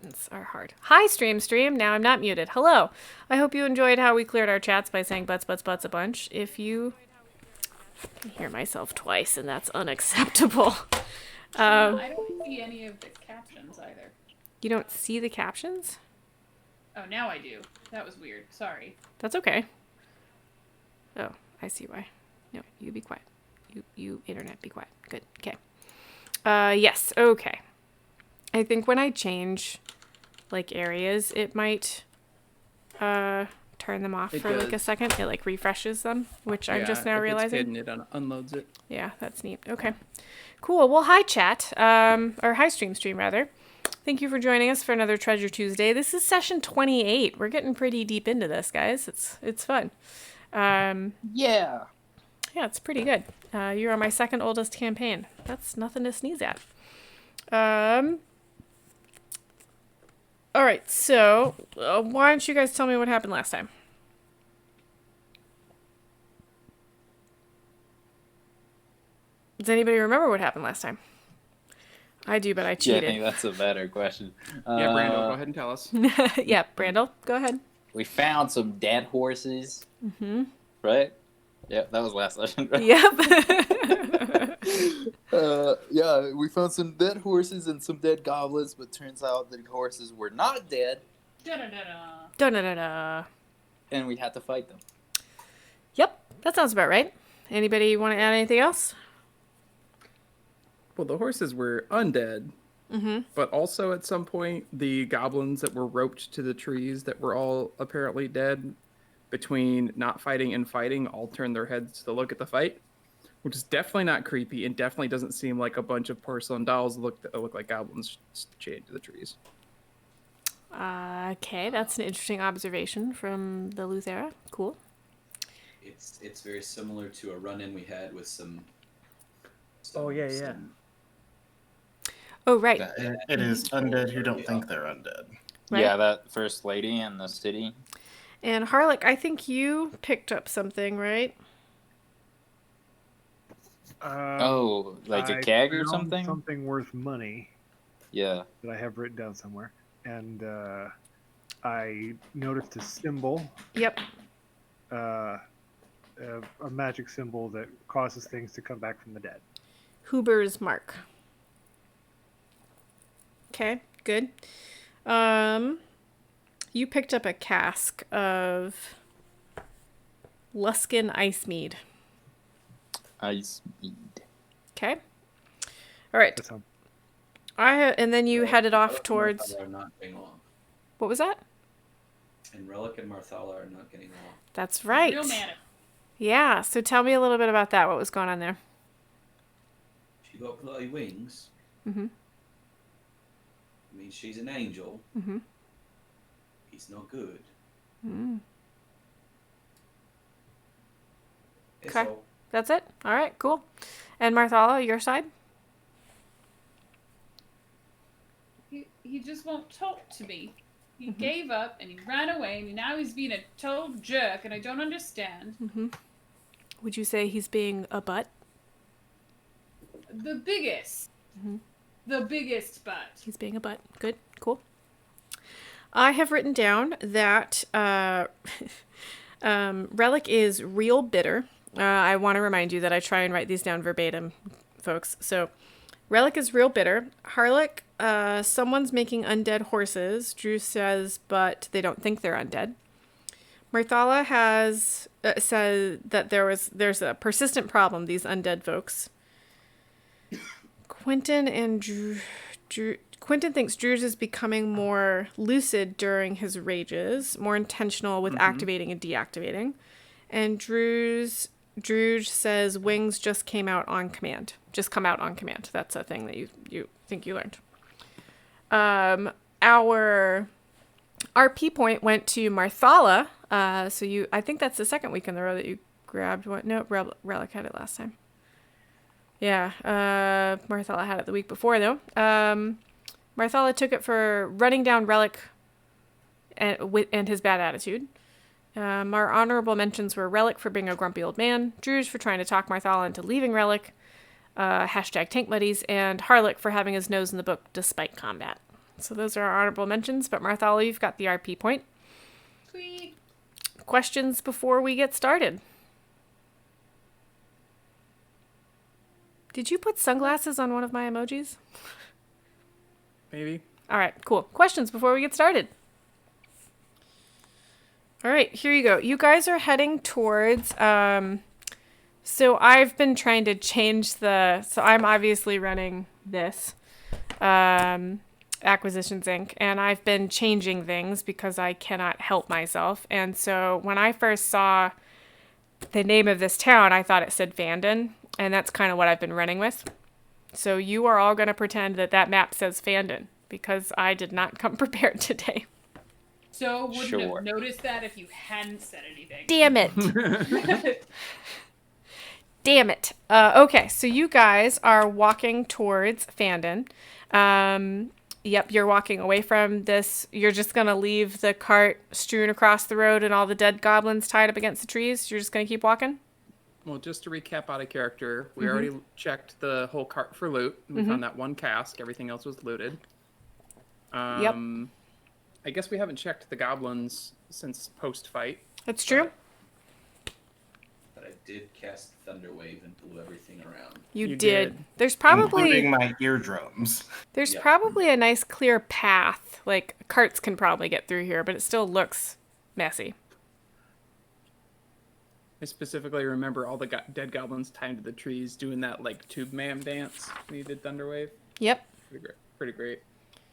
buttons are hard. Hi, Stream. Now I'm not muted. Hello. I hope you enjoyed how we cleared our chats by saying butts a bunch. If you... I can hear myself twice, and that's unacceptable. I don't see any of the captions either. You don't see the captions? Oh, now I do. That was weird. Sorry. That's okay. Oh, I see why. No, you be quiet. You internet, be quiet. Good. Okay. Yes. Okay. I think when I change, like, areas, it might, turn them off for, like, a second. It, like, refreshes them, which I'm just now realizing. It's hidden, it unloads it. Yeah, that's neat. Okay. Cool. Well, hi, chat. Or hi, stream, rather. Thank you for joining us for another Treasure Tuesday. This is session 28. We're getting pretty deep into this, guys. It's fun. Yeah, it's pretty good. You're on my second oldest campaign. That's nothing to sneeze at. All right, so why don't you guys tell me what happened last time? Does anybody remember what happened last time? I do, but I cheated. Yeah, I think that's a better question. Yeah, Brando, go ahead and tell us. Yeah, Brandel, go ahead. We found some dead horses. Mm-hmm. Right? Yeah, that was last session. Right? Yep. Yeah, we found some dead horses and some dead goblins, but turns out the horses were not dead. Da-da-da-da. Da-da-da-da. And we had to fight them. Yep, that sounds about right. Anybody want to add anything else? Well, the horses were undead, but also at some point, the goblins that were roped to the trees that were all apparently dead, between not fighting and fighting, all turned their heads to look at the fight, which is definitely not creepy and definitely doesn't seem like a bunch of porcelain dolls that look like goblins chained to the trees. Okay, that's an interesting observation from the Luthera. Cool. It's very similar to a run-in we had with some Oh, yeah. Oh, right. It is undead who don't think they're undead. Right. Yeah, that first lady in the city. And Harlech, I think you picked up something, right? Like a keg or something? Something worth money. Yeah. That I have written down somewhere. And I noticed a symbol. Yep. A magic symbol that causes things to come back from the dead. Huber's Mark. Okay, good. You picked up a cask of Luskin Ice Mead. Ice mead. Okay. All right. And then you headed off towards... Are not getting along. What was that? And Relic and Marthala are not getting along. That's right. Real man. Yeah, so tell me a little bit about that. What was going on there? She got bloody wings. Mm-hmm. I mean, she's an angel. Mm-hmm. He's not good. Mm. It's Okay. all. That's it? All right, cool. And Marthala, your side? He just won't talk to me. He gave up and he ran away and now he's being a total jerk and I don't understand. Mm-hmm. Would you say he's being a butt? The biggest. Mm-hmm. The biggest butt. He's being a butt. Good, cool. I have written down that Relic is real bitter. I want to remind you that I try and write these down verbatim, folks. So, Relic is real bitter. Harlech, someone's making undead horses. Drew says, but they don't think they're undead. Marthala has said that there's a persistent problem, these undead folks. Quentin and Quentin thinks Drew's is becoming more lucid during his rages, more intentional with activating and deactivating. And Drew says wings just come out on command. That's a thing that you think you learned. Our RP point went to Marthala. I think that's the second week in the row that you grabbed one. No, Relic had it last time. Yeah, Marthala had it the week before, though. Marthala took it for running down Relic and his bad attitude. Our honorable mentions were Relic for being a grumpy old man, Drew's for trying to talk Marthala into leaving Relic, #tank buddies, and Harlech for having his nose in the book despite combat. So those are our honorable mentions. But Marthala, you've got the RP point. Sweet. Questions before we get started? Did you put sunglasses on one of my emojis? Maybe. All right, cool. Questions before we get started. All right, here you go. You guys are heading towards, so I've been trying to change so I'm obviously running this, Acquisitions Inc., and I've been changing things because I cannot help myself. And so when I first saw the name of this town, I thought it said Phandan, and that's kind of what I've been running with. So you are all going to pretend that map says Phandan, because I did not come prepared today. So wouldn't Sure. have noticed that if you hadn't said anything. Damn it. Damn it. Okay, so you guys are walking towards Phandan. Yep, you're walking away from this. You're just going to leave the cart strewn across the road and all the dead goblins tied up against the trees. You're just going to keep walking? Well, just to recap out of character, we already checked the whole cart for loot. We found that one cask. Everything else was looted. Yep. I guess we haven't checked the goblins since post-fight. That's true. But I did cast Thunderwave and blew everything around. You You did. did. There's probably Including my eardrums. there's Yep. probably a nice clear path. Like carts can probably get through here, but it still looks messy. I specifically remember all the dead goblins tied to the trees doing that like tube man dance when you did Thunderwave. Yep. Pretty great.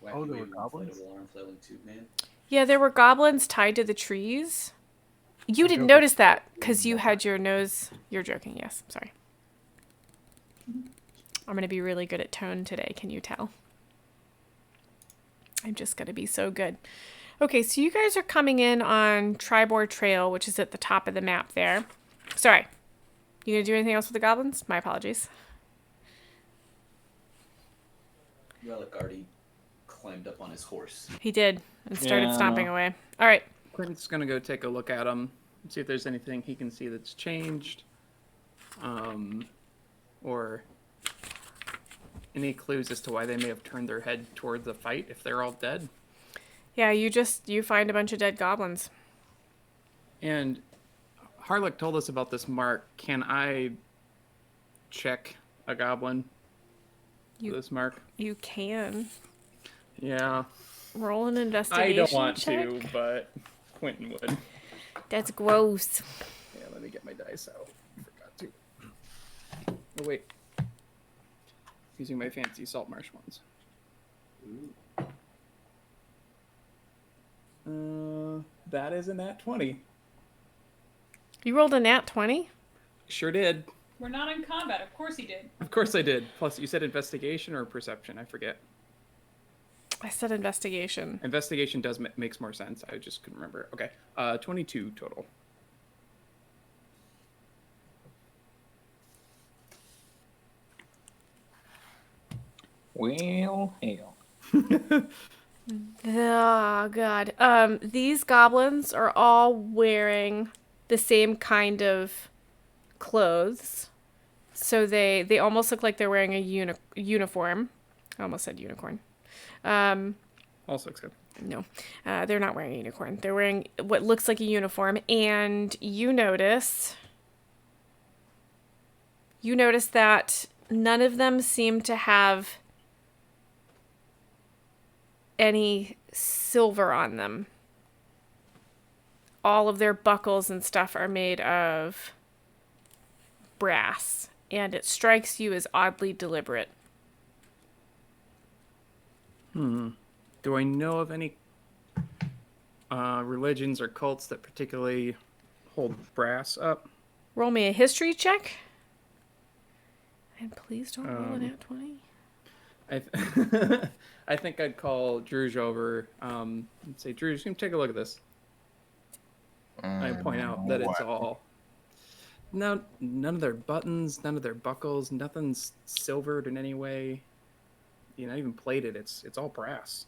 Wacky Oh, there were wave, goblins? inflatable arm, flailing tube man. Yeah, there were goblins tied to the trees. You didn't notice that because you had your nose. You're joking, yes. Sorry. I'm going to be really good at tone today. Can you tell? I'm just going to be so good. Okay, so you guys are coming in on Tribor Trail, which is at the top of the map there. Sorry. You going to do anything else with the goblins? My apologies. Relic already climbed up on his horse. He did and started Yeah. stomping away. All right. Quentin's gonna go take a look at them, see if there's anything he can see that's changed, or any clues as to why they may have turned their head towards the fight if they're all dead. Yeah, you find a bunch of dead goblins. And Harlock told us about this mark. Can I check a goblin You- for this mark? You can Yeah, roll an I investigation don't want check. to, but Quentin would. That's gross. Yeah, let me get my dice out. I forgot to. Oh wait, using my fancy salt marsh ones. That is a nat 20. You rolled a nat 20? Sure did. We're not in combat. Of course he did. Of course I did. Plus, you said investigation or perception. I forget. I said investigation. Investigation does makes more sense. I just couldn't remember. Okay, 22 total. Well, hell. Oh, God. These goblins are all wearing the same kind of clothes. So they almost look like they're wearing a uniform. I almost said unicorn. Also good. No, they're not wearing a unicorn. They're wearing what looks like a uniform. And you notice that none of them seem to have any silver on them. All of their buckles and stuff are made of brass, and it strikes you as oddly deliberate. Do I know of any religions or cults that particularly hold brass up? Roll me a history check. And please don't roll a nat 20. I think I'd call Druge over and say, Druge, come take a look at this. I point out that it's all... No, none of their buttons, none of their buckles, nothing's silvered in any way. You know, even plated. It's all brass.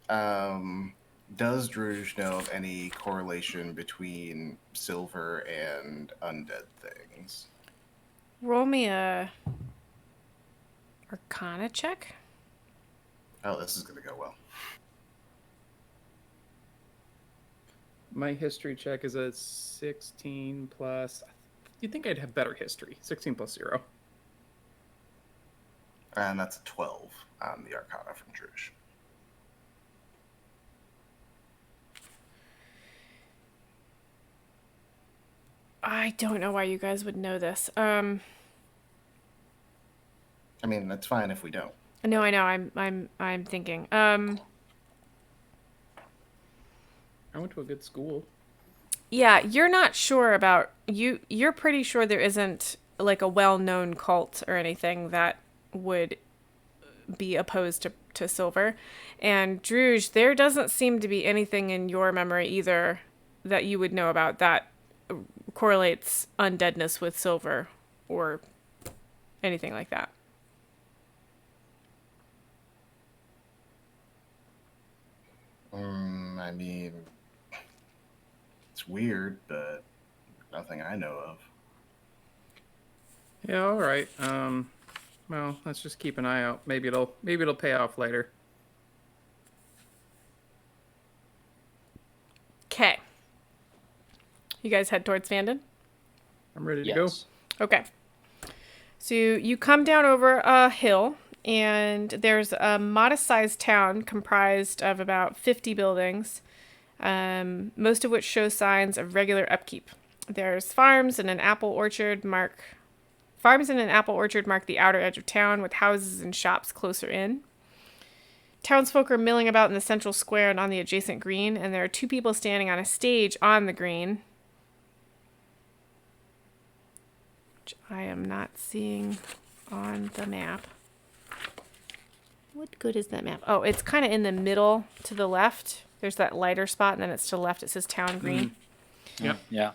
Does Druge know of any correlation between silver and undead things? Roll me a Arcana check. Oh, this is gonna go well. My history check is a 16 plus. You'd think I'd have better history. 16 plus 0. And that's a 12 on the Arcana from Druge. I don't know why you guys would know this. I mean, that's fine if we don't. No, I know. I'm thinking. I went to a good school. Yeah, you're not sure about you're pretty sure there isn't like a well-known cult or anything that would be opposed to silver. And Druge, there doesn't seem to be anything in your memory either that you would know about that correlates undeadness with silver or anything like that. I mean, it's weird, but nothing I know of. Yeah, all right. Well, let's just keep an eye out. Maybe it'll pay off later. Okay. You guys head towards Phandan? I'm ready to go. Okay. So you come down over a hill, and there's a modest-sized town comprised of about 50 buildings, most of which show signs of regular upkeep. There's farms and an apple orchard mark the outer edge of town, with houses and shops closer in. Townsfolk are milling about in the central square and on the adjacent green, and there are 2 people standing on a stage on the green, which I am not seeing on the map. What good is that map? Oh, it's kind of in the middle to the left. There's that lighter spot, and then it's to the left. It says Town Green. Yep. Yeah.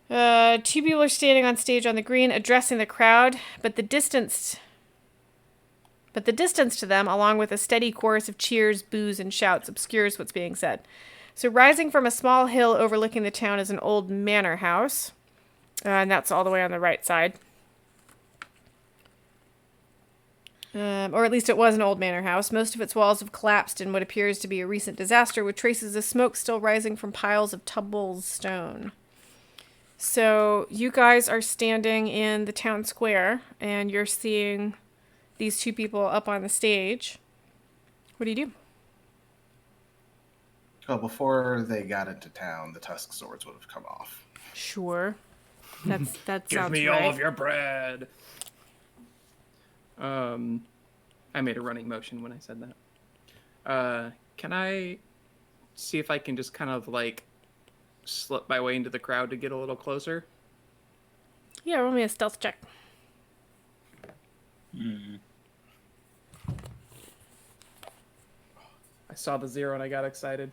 2 people are standing on stage on the green, addressing the crowd, but the distance to them, along with a steady chorus of cheers, boos, and shouts, obscures what's being said. So rising from a small hill overlooking the town is an old manor house, and that's all the way on the right side. Or at least it was an old manor house. Most of its walls have collapsed in what appears to be a recent disaster, with traces of smoke still rising from piles of tumbled stone. So you guys are standing in the town square, and you're seeing these 2 people up on the stage. What do you do? Well, before they got into town, the tusk swords would have come off. Sure. That sounds Give me right. all of your bread. I made a running motion when I said that. Can I see if I can just kind of like slip my way into the crowd to get a little closer? Yeah, roll me a stealth check. I saw the 0 and I got excited.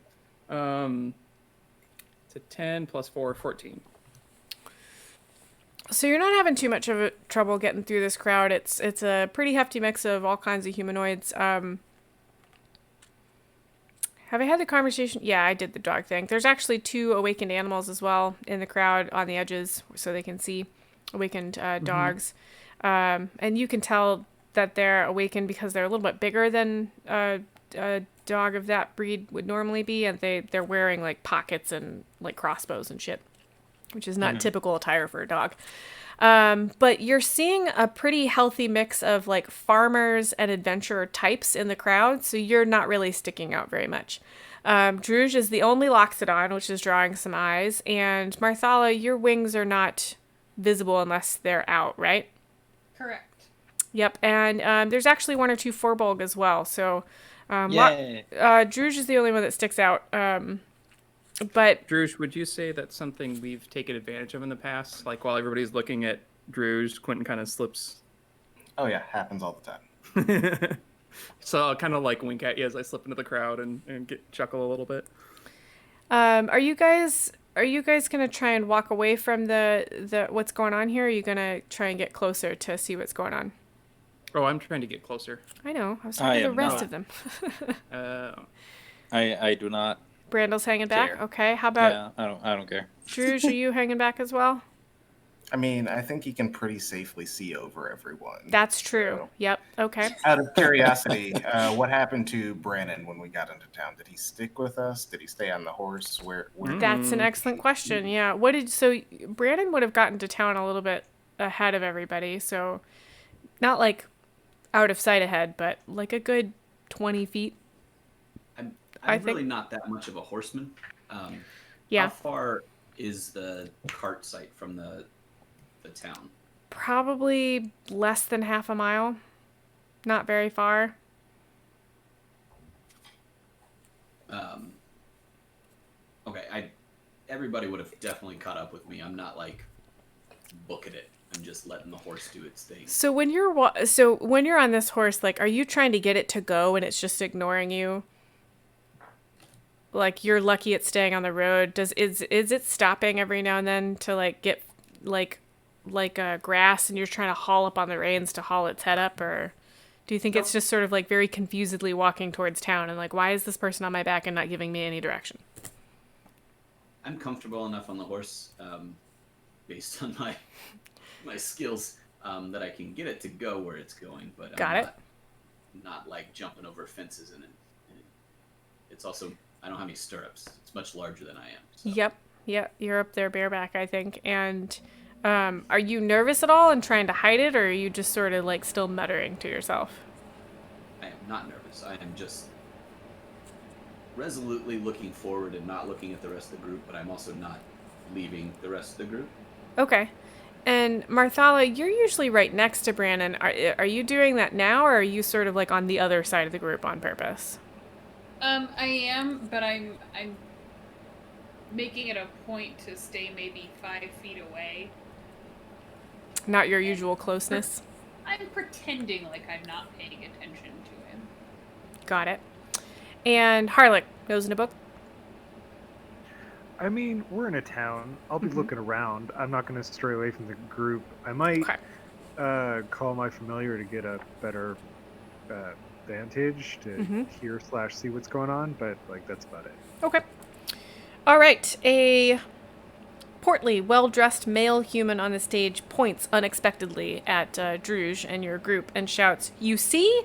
It's a 10 plus 4, 14. So you're not having too much of a trouble getting through this crowd. It's a pretty hefty mix of all kinds of humanoids. Have I had the conversation? Yeah, I did the dog thing. There's actually 2 awakened animals as well in the crowd on the edges, so they can see awakened dogs. And you can tell that they're awakened because they're a little bit bigger than a dog of that breed would normally be, and they're wearing like pockets and like crossbows and shit, which is not typical attire for a dog. But you're seeing a pretty healthy mix of like farmers and adventurer types in the crowd, so you're not really sticking out very much. Druge is the only Loxodon, which is drawing some eyes, and Marthala, your wings are not visible unless they're out, right? Correct. Yep, and there's actually 1 or 2 Forbolg as well, so Yay. Druge is the only one that sticks out. But Druge, would you say that's something we've taken advantage of in the past? Like while everybody's looking at Druge, Quentin kind of slips. Oh yeah, happens all the time. So I'll kind of like wink at you as I slip into the crowd and chuckle a little bit. Are you guys gonna try and walk away from the what's going on here? Or are you gonna try and get closer to see what's going on? Oh, I'm trying to get closer. I know. I was talking to the am rest not. of them. I do not Brandle's hanging back. Care. Okay. How about Yeah, I don't care. Druge? Are you hanging back as well? I mean, I think he can pretty safely see over everyone. That's true. So, Yep. Okay. out of curiosity, what happened to Brannon when we got into town? Did he stick with us? Did he stay on the horse? Where That's an excellent question. Yeah. Brandon would have gotten to town a little bit ahead of everybody, so not like out of sight ahead, but like a good 20 feet. I'm I think- really not that much of a horseman. Yeah. How far is the cart site from the town? Probably less than half a mile. Not very far. Okay, everybody would have definitely caught up with me. I'm not like booking it. I'm just letting the horse do its thing. So when you're on this horse, like, are you trying to get it to go and it's just ignoring you? Like, you're lucky it's staying on the road. Is it stopping every now and then to like get like grass, and you're trying to haul up on the reins to haul its head up, or do you think it's just sort of like very confusedly walking towards town and like, why is this person on my back and not giving me any direction? I'm comfortable enough on the horse, based on my skills, that I can get it to go where it's going. But not like jumping over fences and it's also, I don't have any stirrups. It's much larger than I am. So. Yep. You're up there bareback, I think. And are you nervous at all and trying to hide it, or are you just sort of like still muttering to yourself? I am not nervous. I am just resolutely looking forward and not looking at the rest of the group, but I'm also not leaving the rest of the group. Okay. And Marthala, you're usually right next to Brandon. Are you doing that now, or are you sort of like on the other side of the group on purpose? I am, but I'm making it a point to stay maybe 5 feet away. Not your usual closeness? I'm pretending like I'm not paying attention to him. Got it. And Harlech, nose in a book? I mean, we're in a town. I'll be looking around. I'm not going to stray away from the group. I might call my familiar to get a better vantage to hear/see what's going on, but like that's about it. Okay. All right. A portly, well-dressed male human on the stage points unexpectedly at Druge and your group and shouts, "You see?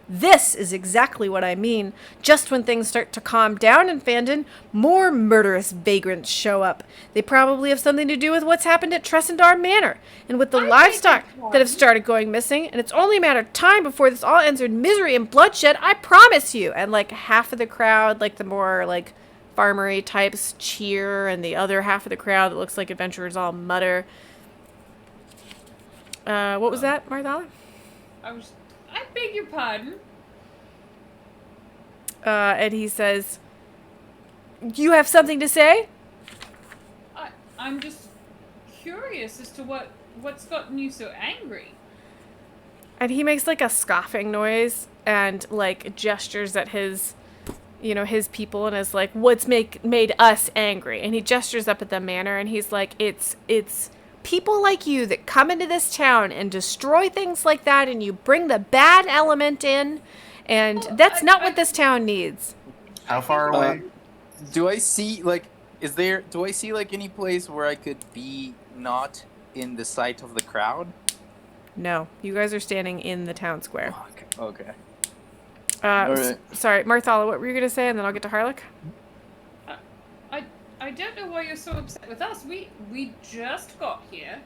This is exactly what I mean. Just when things start to calm down in Phandan, more murderous vagrants show up. They probably have something to do with what's happened at Tressendar Manor and with the livestock that have started going missing, and it's only a matter of time before this all ends in misery and bloodshed, I promise you." And like half of the crowd, like the more like farmery types, cheer, and the other half of the crowd that looks like adventurers all mutter. What was that, Marthala? I beg your pardon. And he says, "You have something to say?" I'm just curious as to what's gotten you so angry. And he makes like a scoffing noise and like gestures at his people and is like, "What's made us angry?" And he gestures up at the manor and he's like, it's people like you that come into this town and destroy things like that, and you bring the bad element in, and that's not what this town needs. How far away? Do I see like any place where I could be not in the sight of the crowd? No, you guys are standing in the town square. Okay. All right. Sorry, Marthala, what were you going to say? And then I'll get to Harlech. I don't know why you're so upset with us. We just got here.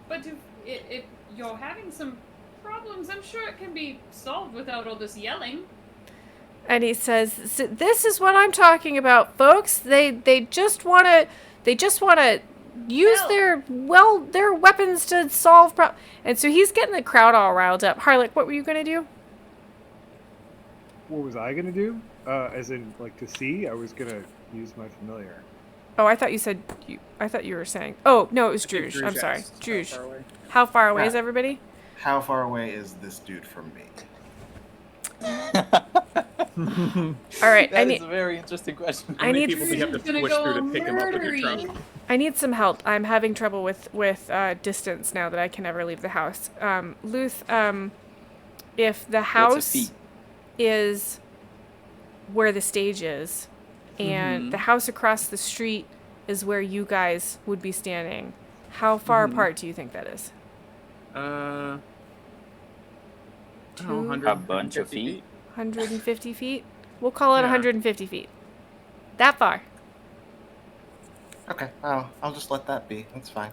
But if you're having some problems, I'm sure it can be solved without all this yelling. And he says, "This is what I'm talking about, folks. They just want to use their weapons to solve problems." And so he's getting the crowd all riled up. Harlech, what were you going to do? What was I going to do? As in, like, to see? I was going to use my familiar. Oh, I thought you said I thought you were saying. Oh, no, it was Druge. I'm sorry. Druge. How far away is everybody? How far away is this dude from me? All right, That is a very interesting question. How many people do you have to push through to pick him up with your trunk? I need some help. I'm having trouble with distance now that I can never leave the house. Luth, if the house is where the stage is, and the house across the street is where you guys would be standing. How far apart do you think that is? I don't know, 100, A bunch of feet. 150 feet? We'll call it Yeah. 150 feet. That far. Okay, I'll just let that be. That's fine.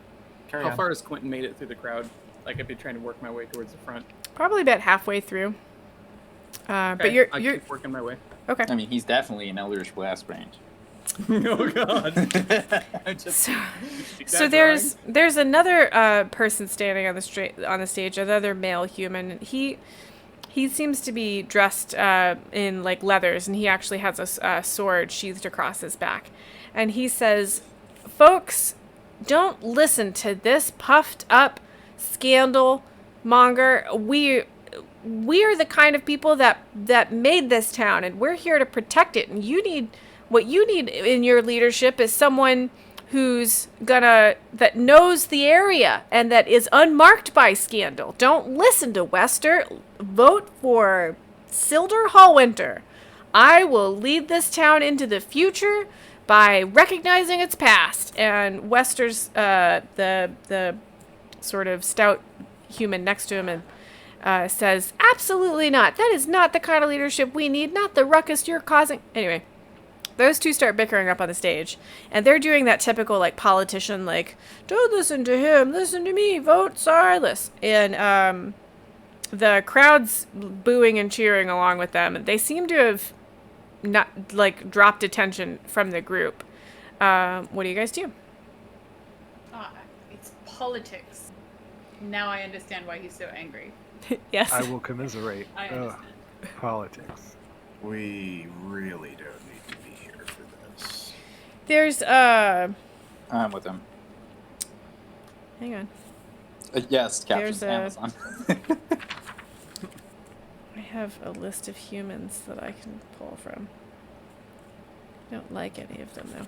Carry How on. far has Quentin made it through the crowd? Like, I've been trying to work my way towards the front. Probably about halfway through. But Okay, you're I keep working my way. okay. I mean, he's definitely in Eldritch Blast range. Oh God! I'm just So exaggerating. there's another person standing on the stage, another male human. He seems to be dressed in like leathers, and he actually has a sword sheathed across his back. And he says, "Folks, don't listen to this puffed up scandal monger. We are the kind of people that made this town, and we're here to protect it. And what you need in your leadership is someone that knows the area and that is unmarked by scandal. Don't listen to Wester. Vote for Silder Hallwinter. I will lead this town into the future by recognizing its past." And Wester's the sort of stout human next to him and says, "Absolutely not. That is not the kind of leadership we need. Not the ruckus you're causing." Anyway, those two start bickering up on the stage, and they're doing that typical like politician, like, "Don't listen to him, listen to me, vote Silas." And the crowd's booing and cheering along with them. They seem to have not like dropped attention from the group. What do you guys do? It's politics. Now I understand why he's so angry. Yes. I will commiserate. I understand. Politics. We really don't need to be here for this. There's I'm with him. hang on. Yes, captions There's Amazon. I have a list of humans that I can pull from. I don't like any of them though.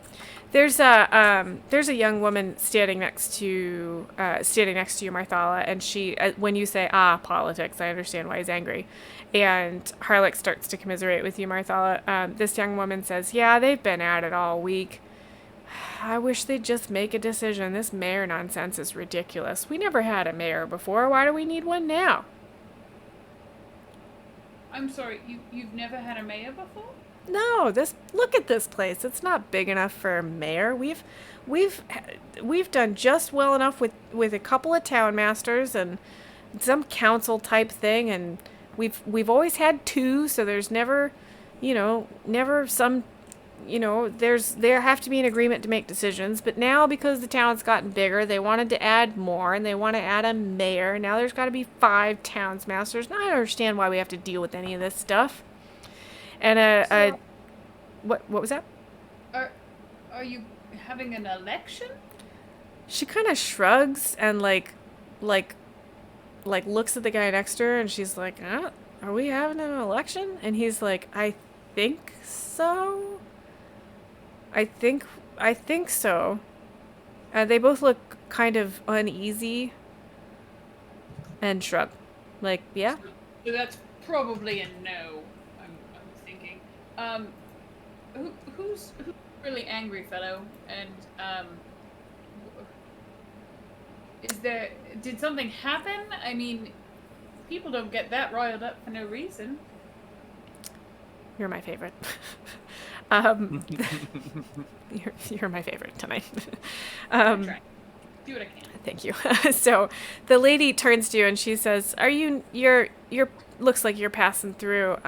There's a young woman standing next to you, Marthala, and she when you say politics, I understand why he's angry. And Harlech starts to commiserate with you, Marthala. This young woman says, "Yeah, they've been at it all week. I wish they'd just make a decision. This mayor nonsense is ridiculous. We never had a mayor before. Why do we need one now?" I'm sorry, you've never had a mayor before? No, look at this place. It's not big enough for a mayor. We've done just well enough with a couple of town masters and some council type thing, and we've always had two, so there's never some, there have to be an agreement to make decisions. But now, because the town's gotten bigger, they wanted to add more, and they want to add a mayor. Now there's got to be 5 towns masters. And I don't understand why we have to deal with any of this stuff. And what was that? Are you having an election? She kind of shrugs and like looks at the guy next to her, and she's like, "Are we having an election?" And he's like, "I think so. I think so." And they both look kind of uneasy and shrug, like, "Yeah." So that's probably a no. I'm thinking. Who's really angry, fellow? And did something happen? I mean, people don't get that riled up for no reason. You're my favorite. You're my favorite tonight. I'm trying. Do what I can. Thank you. So the lady turns to you and she says, you're looks like you're passing through.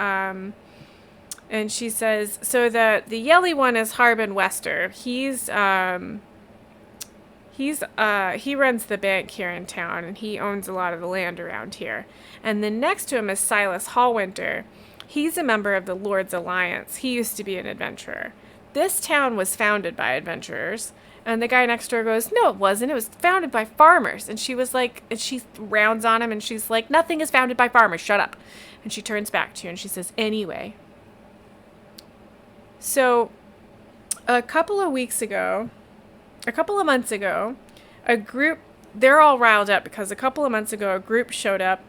And she says, "So the yelly one is Harbin Wester. He runs the bank here in town, and he owns a lot of the land around here. And then next to him is Silas Hallwinter. He's a member of the Lord's Alliance. He used to be an adventurer. This town was founded by adventurers." And the guy next to her goes, "No, it wasn't. It was founded by farmers." And she was like, and she rounds on him, and she's like, "Nothing is founded by farmers. Shut up." And she turns back to you, and she says, "Anyway." So, a couple of months ago, they're all riled up because a couple of months ago, a group showed up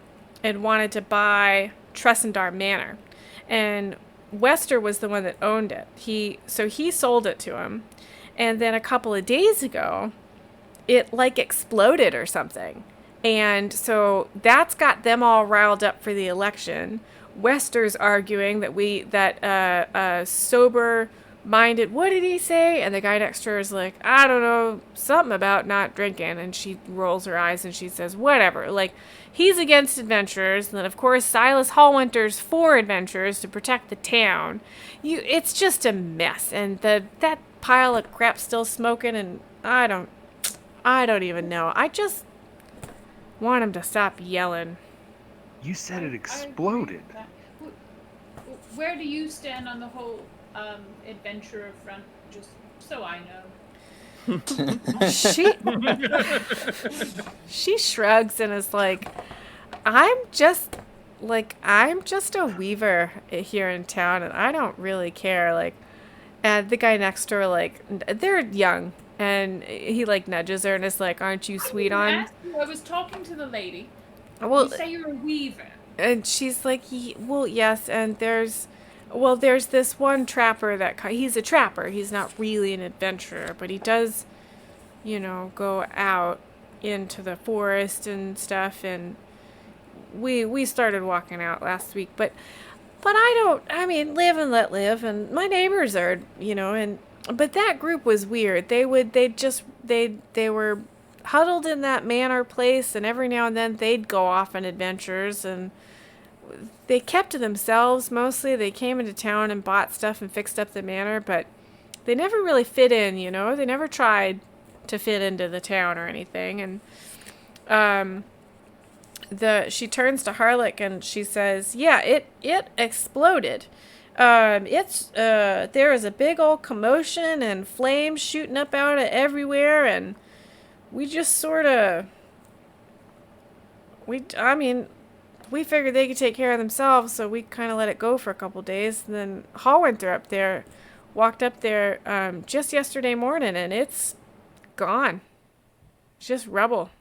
and wanted to buy Tressendar Manor. And Wester was the one that owned it. He sold it to him. And then a couple of days ago, it like exploded or something. And so that's got them all riled up for the election. Wester's arguing that sober-minded, what did he say? And the guy next to her is like, I don't know, something about not drinking. And she rolls her eyes and she says, whatever. Like, he's against adventurers. And then, of course, Silas Hallwinter's for adventurers to protect the town. It's just a mess. And that pile of crap still smoking, and I don't even know. I just want him to stop yelling. You said it exploded. Where do you stand on the whole adventurer front? Just so I know. She shrugs and is like, I'm just a weaver here in town, and I don't really care. Like, and the guy next to her, like, they're young. And he, like, nudges her and is like, aren't you sweet on? I was talking to the lady. Well, you say you're a weaver. And she's like, well, yes, and there's this one trapper he's a trapper. He's not really an adventurer, but he does, go out into the forest and stuff. And we started walking out last week, but live and let live. And my neighbors are, but that group was weird. They were huddled in that manor place, and every now and then they'd go off on adventures, and they kept to themselves mostly. They came into town and bought stuff and fixed up the manor, but they never really fit in, They never tried to fit into the town or anything. And she turns to Harlech and she says, yeah, it exploded. There is a big old commotion and flames shooting up out of everywhere, and we just sort of, we figured they could take care of themselves, so we kind of let it go for a couple days. And then Hallwinter walked up there just yesterday morning, and it's gone. It's just rubble.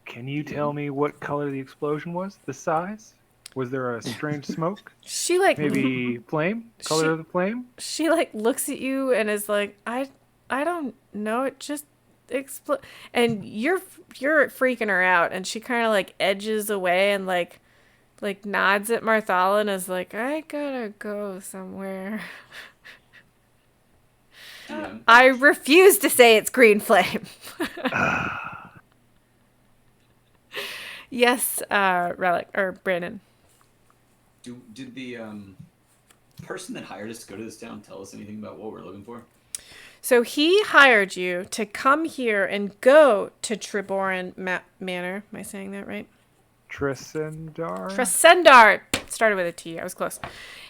Can you tell me what color the explosion was? The size? Was there a strange smoke? She like maybe flame? Color of the flame? She like looks at you and is like, I don't know. It just explode. And you're freaking her out. And she kind of like edges away and like nods at Marthala and is like, I gotta go somewhere. I refuse to say it's green flame. Yes, Relic or Brandon. Did the person that hired us to go to this town tell us anything about what we're looking for? So he hired you to come here and go to Triboran Manor. Am I saying that right? Tresendar. Started with a T. I was close.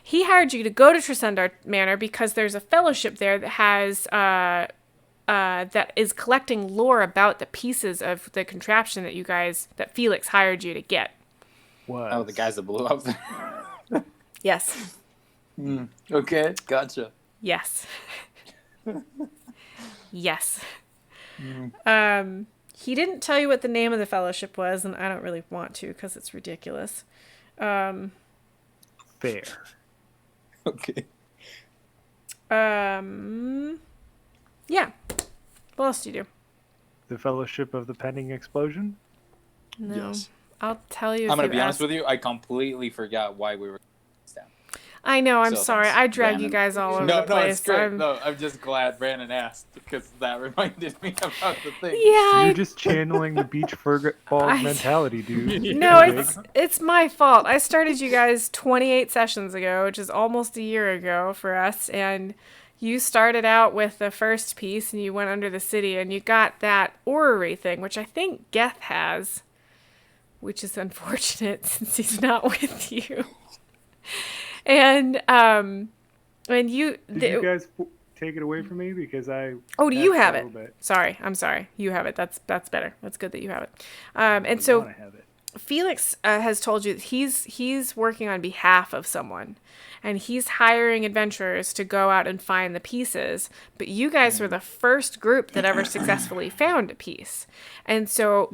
He hired you to go to Tresendar Manor because there's a fellowship there that has that is collecting lore about the pieces of the contraption that Felix hired you to get. What? Oh, the guys that blew up. Yes. Okay, gotcha. Yes. Yes. He didn't tell you what the name of the fellowship was, and I don't really want to because it's ridiculous. Fair. Okay. Yeah. What else do you do? The Fellowship of the Pending Explosion? No. Yes. I'll tell you. I'm going to be honest with you. I completely forgot why we were down. I know. I'm sorry. I dragged you guys all over the place. No, it's great. I'm just glad Brandon asked because that reminded me about the thing. Yeah. You're just channeling the beach ball mentality, dude. No, it's my fault. I started you guys 28 sessions ago, which is almost a year ago for us, and you started out with the first piece, and you went under the city, and you got that orrery thing, which I think Geth has, which is unfortunate since he's not with you. And you... Did you guys take it away from me? Because I... Oh, do you have it? Sorry. I'm sorry. You have it. That's better. That's good that you have it. And so Felix has told you that he's working on behalf of someone. And he's hiring adventurers to go out and find the pieces. But you guys were the first group that ever successfully found a piece. And so...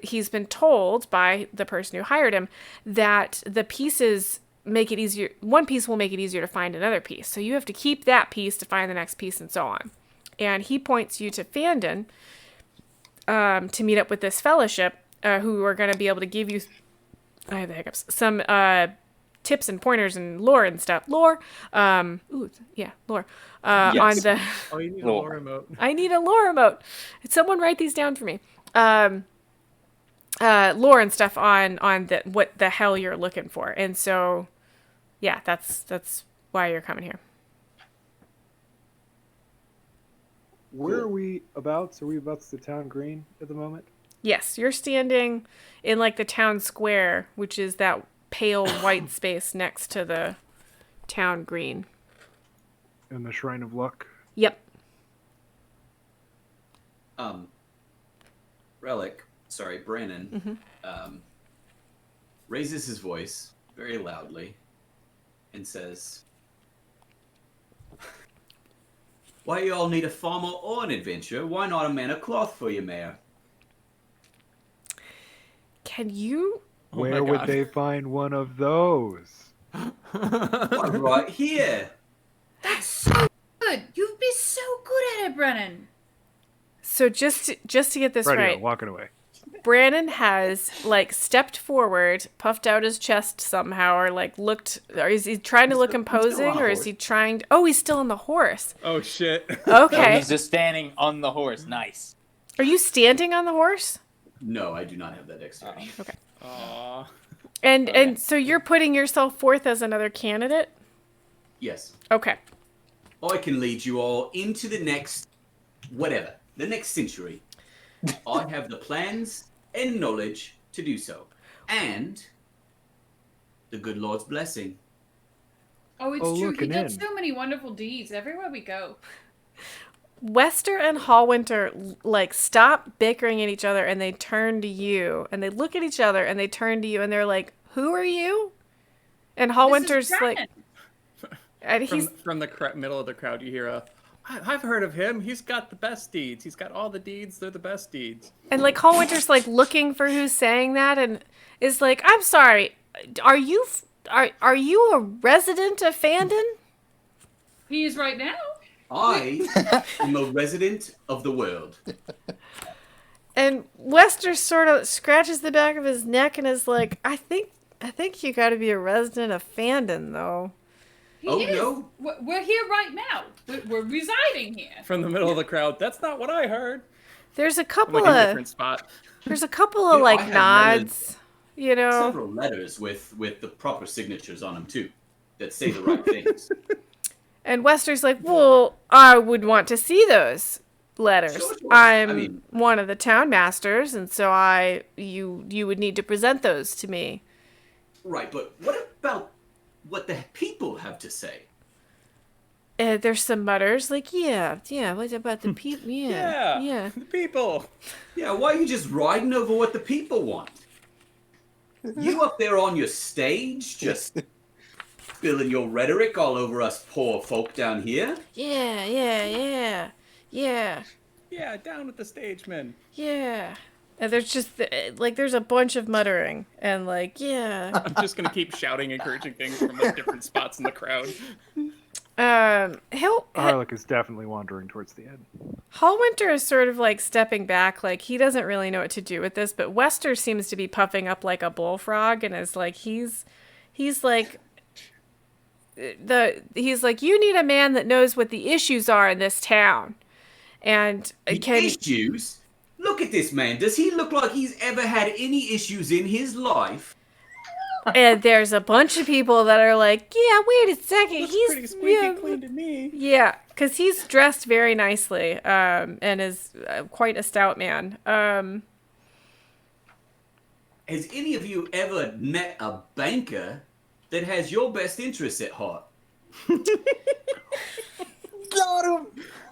he's been told by the person who hired him that the pieces make it easier. One piece will make it easier to find another piece. So you have to keep that piece to find the next piece and so on. And he points you to Phandan to meet up with this fellowship who are going to be able to give you, I have the hiccups, some tips and pointers and lore and stuff. Lore. Lore. Yes. On the... Oh, you need a Lore. lore emote. I need a lore emote. Someone write these down for me. Lore and stuff on what the hell you're looking for. And so, yeah, that's why you're coming here. Where are we about? Are we about the town green at the moment? Yes, you're standing in like the town square, which is that pale white space next to the town green. In the Shrine of Luck? Yep. Brandon, raises his voice very loudly and says, "Why you all need a farmer or an adventurer? Why not a man of cloth for your mare?" Can you... Where would they find one of those? Why, right here. That's so good. You'd be so good at it, Brennan. So just to get this Radio, right, walking away. Brandon has like stepped forward, puffed out his chest somehow, or like looked. Or is he trying to look imposing, or is he trying to? Oh, he's still on the horse. Oh shit. Okay. He's just standing on the horse. Nice. Are you standing on the horse? No, I do not have that dexterity. Okay. Aww. And so you're putting yourself forth as another candidate? Yes. Okay. I can lead you all into the next, whatever, the next century. I have the plans and knowledge to do so. And the good Lord's blessing. Oh, it's Oh, true. look, He an does inn. so many wonderful deeds everywhere we go. Wester and Hallwinter like stop bickering at each other and they turn to you and they look at each other and they turn to you and they're like, "Who are you?" And Hallwinter's This is like, Brennan. and he's From the middle of the crowd, you hear I've heard of him. He's got the best deeds. He's got all the deeds. They're the best deeds. and like Hallwinter's like looking for who's saying that and is like, "I'm sorry, are you a resident of Phandan?" He is right now. I am a resident of the world. And Wester sort of scratches the back of his neck and is like, I think you got to be a resident of Phandan, though." He Oh, is. no. We're here right now. We're residing here. From the middle of the crowd, that's not what I heard. There's a I'm couple like in a of different spot. there's a couple You of know, like I have nods, you know. Several letters with the proper signatures on them, too, that say the right things. And Wester's like, "Well, I would want to see those letters. Sure. I'm I mean- one of the town masters, and so you would need to present those to me." Right, but what about what the people have to say? There's some mutters like, yeah, what about the people? Yeah. The people. Yeah, why are you just riding over what the people want? You up there on your stage, just spilling your rhetoric all over us poor folk down here? Yeah. Yeah, down with the stage men. Yeah. And there's just, like, there's a bunch of muttering. And, like, yeah. I'm just gonna keep shouting encouraging things from like different spots in the crowd. Harlock is definitely wandering towards the end. Hallwinter is sort of, like, stepping back. Like, he doesn't really know what to do with this. But Wester seems to be puffing up like a bullfrog. And is like, he's like... He's like, "You need a man that knows what the issues are in this town." And Issues? Look at this man. Does he look like he's ever had any issues in his life? And there's a bunch of people that are like, "Yeah, wait a second, Looks he's pretty squeaky clean to me. Yeah, because he's dressed very nicely, and is quite a stout man. Has any of you ever met a banker that has your best interests at heart? Got him!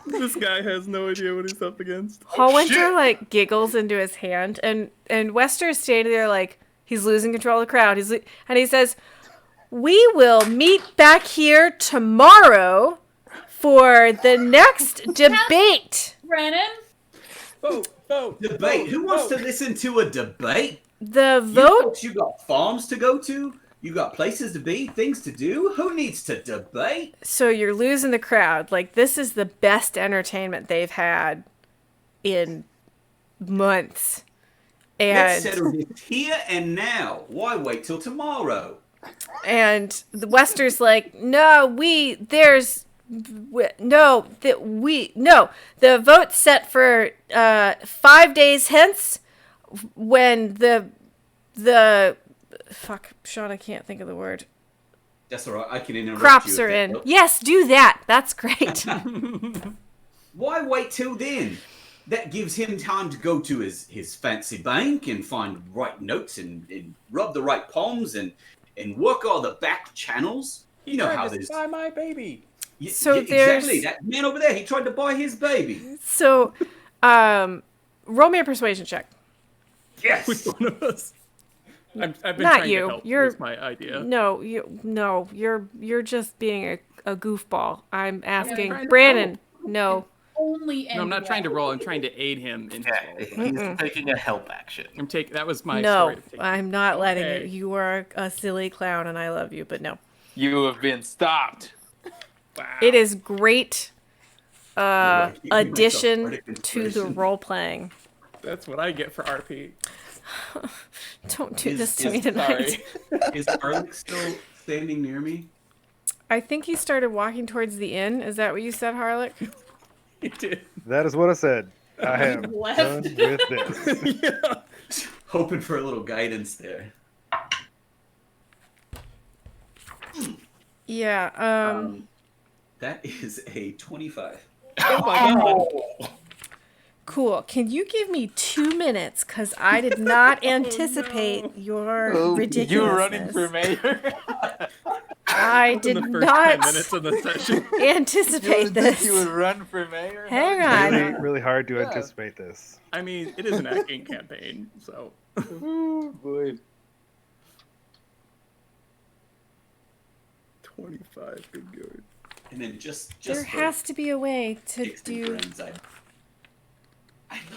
This guy has no idea what he's up against. Hallwinter like giggles into his hand, and Wester is standing there like he's losing control of the crowd. And he says, "We will meet back here tomorrow for the next debate." Brennan. Vote. Debate? Who wants to listen to a debate? The You vote folks, you got farms to go to? You got places to be, things to do. Who needs to debate? So you're losing the crowd. Like, this is the best entertainment they've had in months. Let's And settle this here and now. Why wait till tomorrow? and the Wester's like, no, the vote's set for 5 days hence, when the fuck, Sean, I can't think of the word. That's all right. I can interrupt Crops you. are in. Yes, do that. That's great. Why wait till then? That gives him time to go to his fancy bank and find right notes and rub the right palms and work all the back channels. You know how this. Buy my baby. So exactly. That man over there, he tried to buy his baby. So, roll me a persuasion check. Yes. Which one of us? I've been Not trying you. to help. You're Was my idea. No, you're just being a goofball. I'm asking trying to Brandon. No. Only No, I'm not trying to roll. I'm trying to aid him in his Yeah, roll. he's taking a help action. That was my No, story. Of taking I'm not letting Okay. you. You are a silly clown, and I love you, but no. You have been stopped. Wow. It is great You're right. addition Myself to the inspiration. role playing. That's what I get for RP. Don't do Is- this to is- me tonight. Is Garlic still standing near me? I think he started walking towards the inn. Is that what you said, Harlech? He did. That is what I said. I am done Left. with this. Yeah. Hoping for a little guidance there. Yeah. That is a 25. Oh my god. Cool. Can you give me 2 minutes? Because I did not anticipate your ridiculousness. You running for mayor? I In did the first not 10 minutes of the session. anticipate this. You would run for mayor? Hang on. Really, really hard to anticipate this. I mean, it is an acting campaign, so. Oh, boy. 25, good good. And then just There for has to be a way to kicks and do. grins, I'd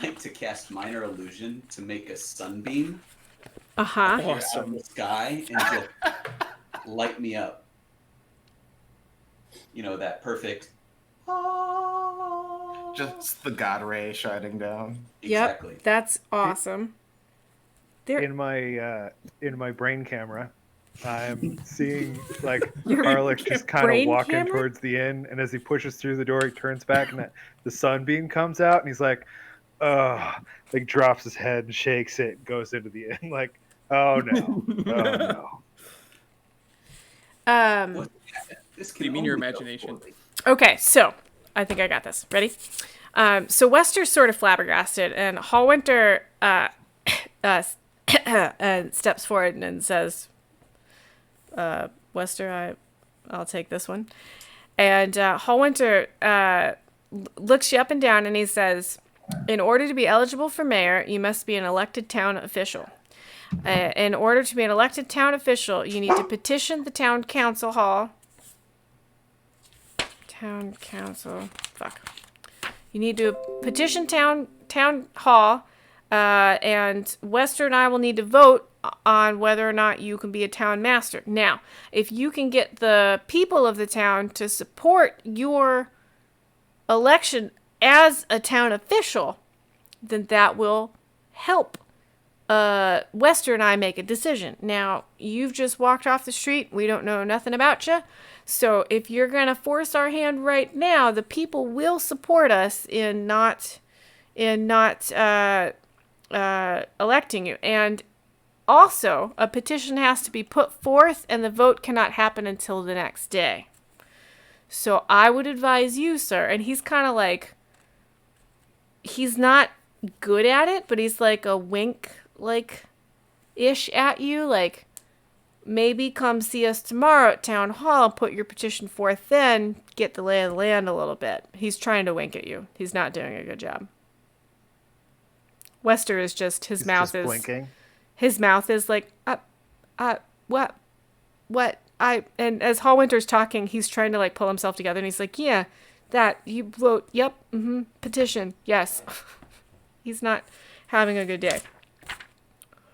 like to cast Minor Illusion to make a sunbeam Uh huh. out of Awesome. the sky and just light me up. You know, that perfect. Just the god ray shining down. Exactly. Yep. That's awesome. There. In my brain camera, I'm seeing like Your Harlech just kind of brain walking camera? towards the inn, and as he pushes through the door, he turns back, and the sunbeam comes out, and he's like, like drops his head and shakes it, and goes into the inn, like, oh no, oh no. What? This can You mean your only go imagination? poorly. Okay, so I think I got this. Ready? So Wester's sort of flabbergasted, and Hallwinter steps forward and says, Wester, I'll take this one. And Hallwinter looks you up and down, and he says, in order to be eligible for mayor, you must be an elected town official. In order to be an elected town official, you need to petition the town council hall. Town council. Fuck. You need to petition town hall, and Wester and I will need to vote on whether or not you can be a town master. Now, if you can get the people of the town to support your election as a town official, then that will help Wester and I make a decision. Now, you've just walked off the street. We don't know nothing about you. So if you're going to force our hand right now, the people will support us in not electing you. And also, a petition has to be put forth, and the vote cannot happen until the next day. So I would advise you, sir. And he's kind of like, he's not good at it, but he's like a wink, like, ish at you, like, maybe come see us tomorrow at town hall, put your petition forth then, get the lay of the land a little bit. He's trying to wink at you. He's not doing a good job. Wester is just, his He's mouth just is blinking. his mouth is like, what, and as Hallwinter's talking, he's trying to like pull himself together, and he's like, yeah, that, you vote, yep, petition, yes. He's not having a good day.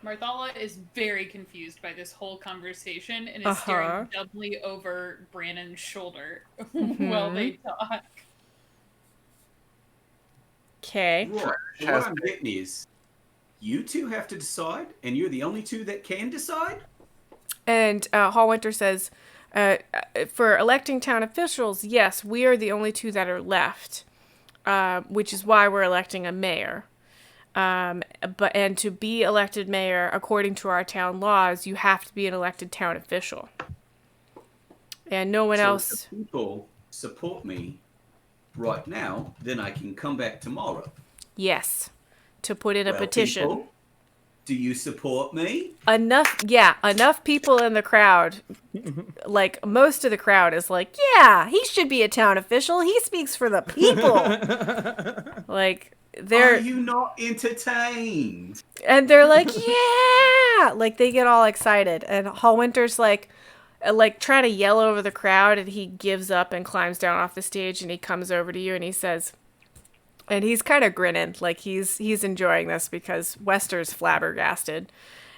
Marthala is very confused by this whole conversation and is staring doubly over Brandon's shoulder while they talk. Okay. Right. So what I'm getting is, you two have to decide, and you're the only two that can decide? And Hallwinter says, for electing town officials, yes, we are the only two that are left, which is why we're electing a mayor. And to be elected mayor, according to our town laws, you have to be an elected town official. And no one else. If the people support me right now, then I can come back tomorrow. Yes. To put in a petition. People, do you support me? Enough people in the crowd. Like, most of the crowd is like, yeah, he should be a town official. He speaks for the people. Like, are you not entertained? And they're like, yeah! Like, they get all excited. And Hallwinter's like trying to yell over the crowd, and he gives up and climbs down off the stage, and he comes over to you, and he says, and he's kind of grinning, like he's enjoying this because Wester's flabbergasted.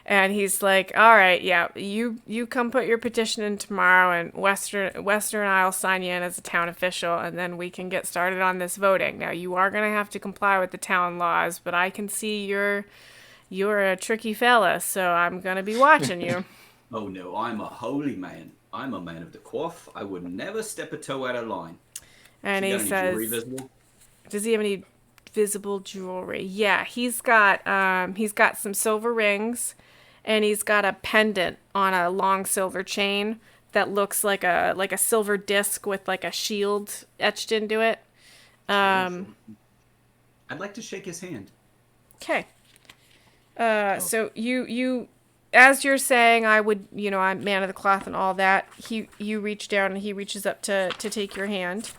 And he's like, all right, yeah, you come put your petition in tomorrow, and Wester and I'll sign you in as a town official, and then we can get started on this voting. Now, you are going to have to comply with the town laws, but I can see you're a tricky fella, so I'm going to be watching you. Oh, no, I'm a holy man. I'm a man of the cloth. I would never step a toe out of line. And he says, does he have any visible jewelry? Yeah, he's got some silver rings. And he's got a pendant on a long silver chain that looks like a silver disc with like a shield etched into it. I'd like to shake his hand. Okay. So you, as you're saying, I would, I'm man of the cloth and all that. You reach down and he reaches up to take your hand.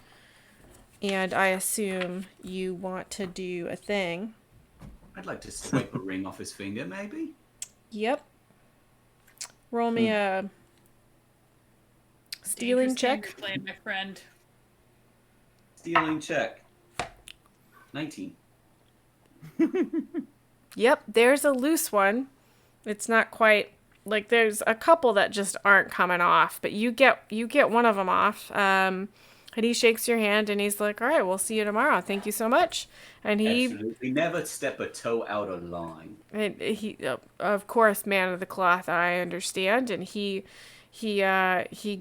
And I assume you want to do a thing. I'd like to swipe a ring off his finger, maybe. Yep. Roll me a stealing check. Playing, my friend. Stealing check. 19. Yep, there's a loose one. It's not quite like there's a couple that just aren't coming off, but you get one of them off. And he shakes your hand and he's like, all right, we'll see you tomorrow. Thank you so much. And he absolutely never step a toe out of line. And he, of course, man of the cloth, I understand. And he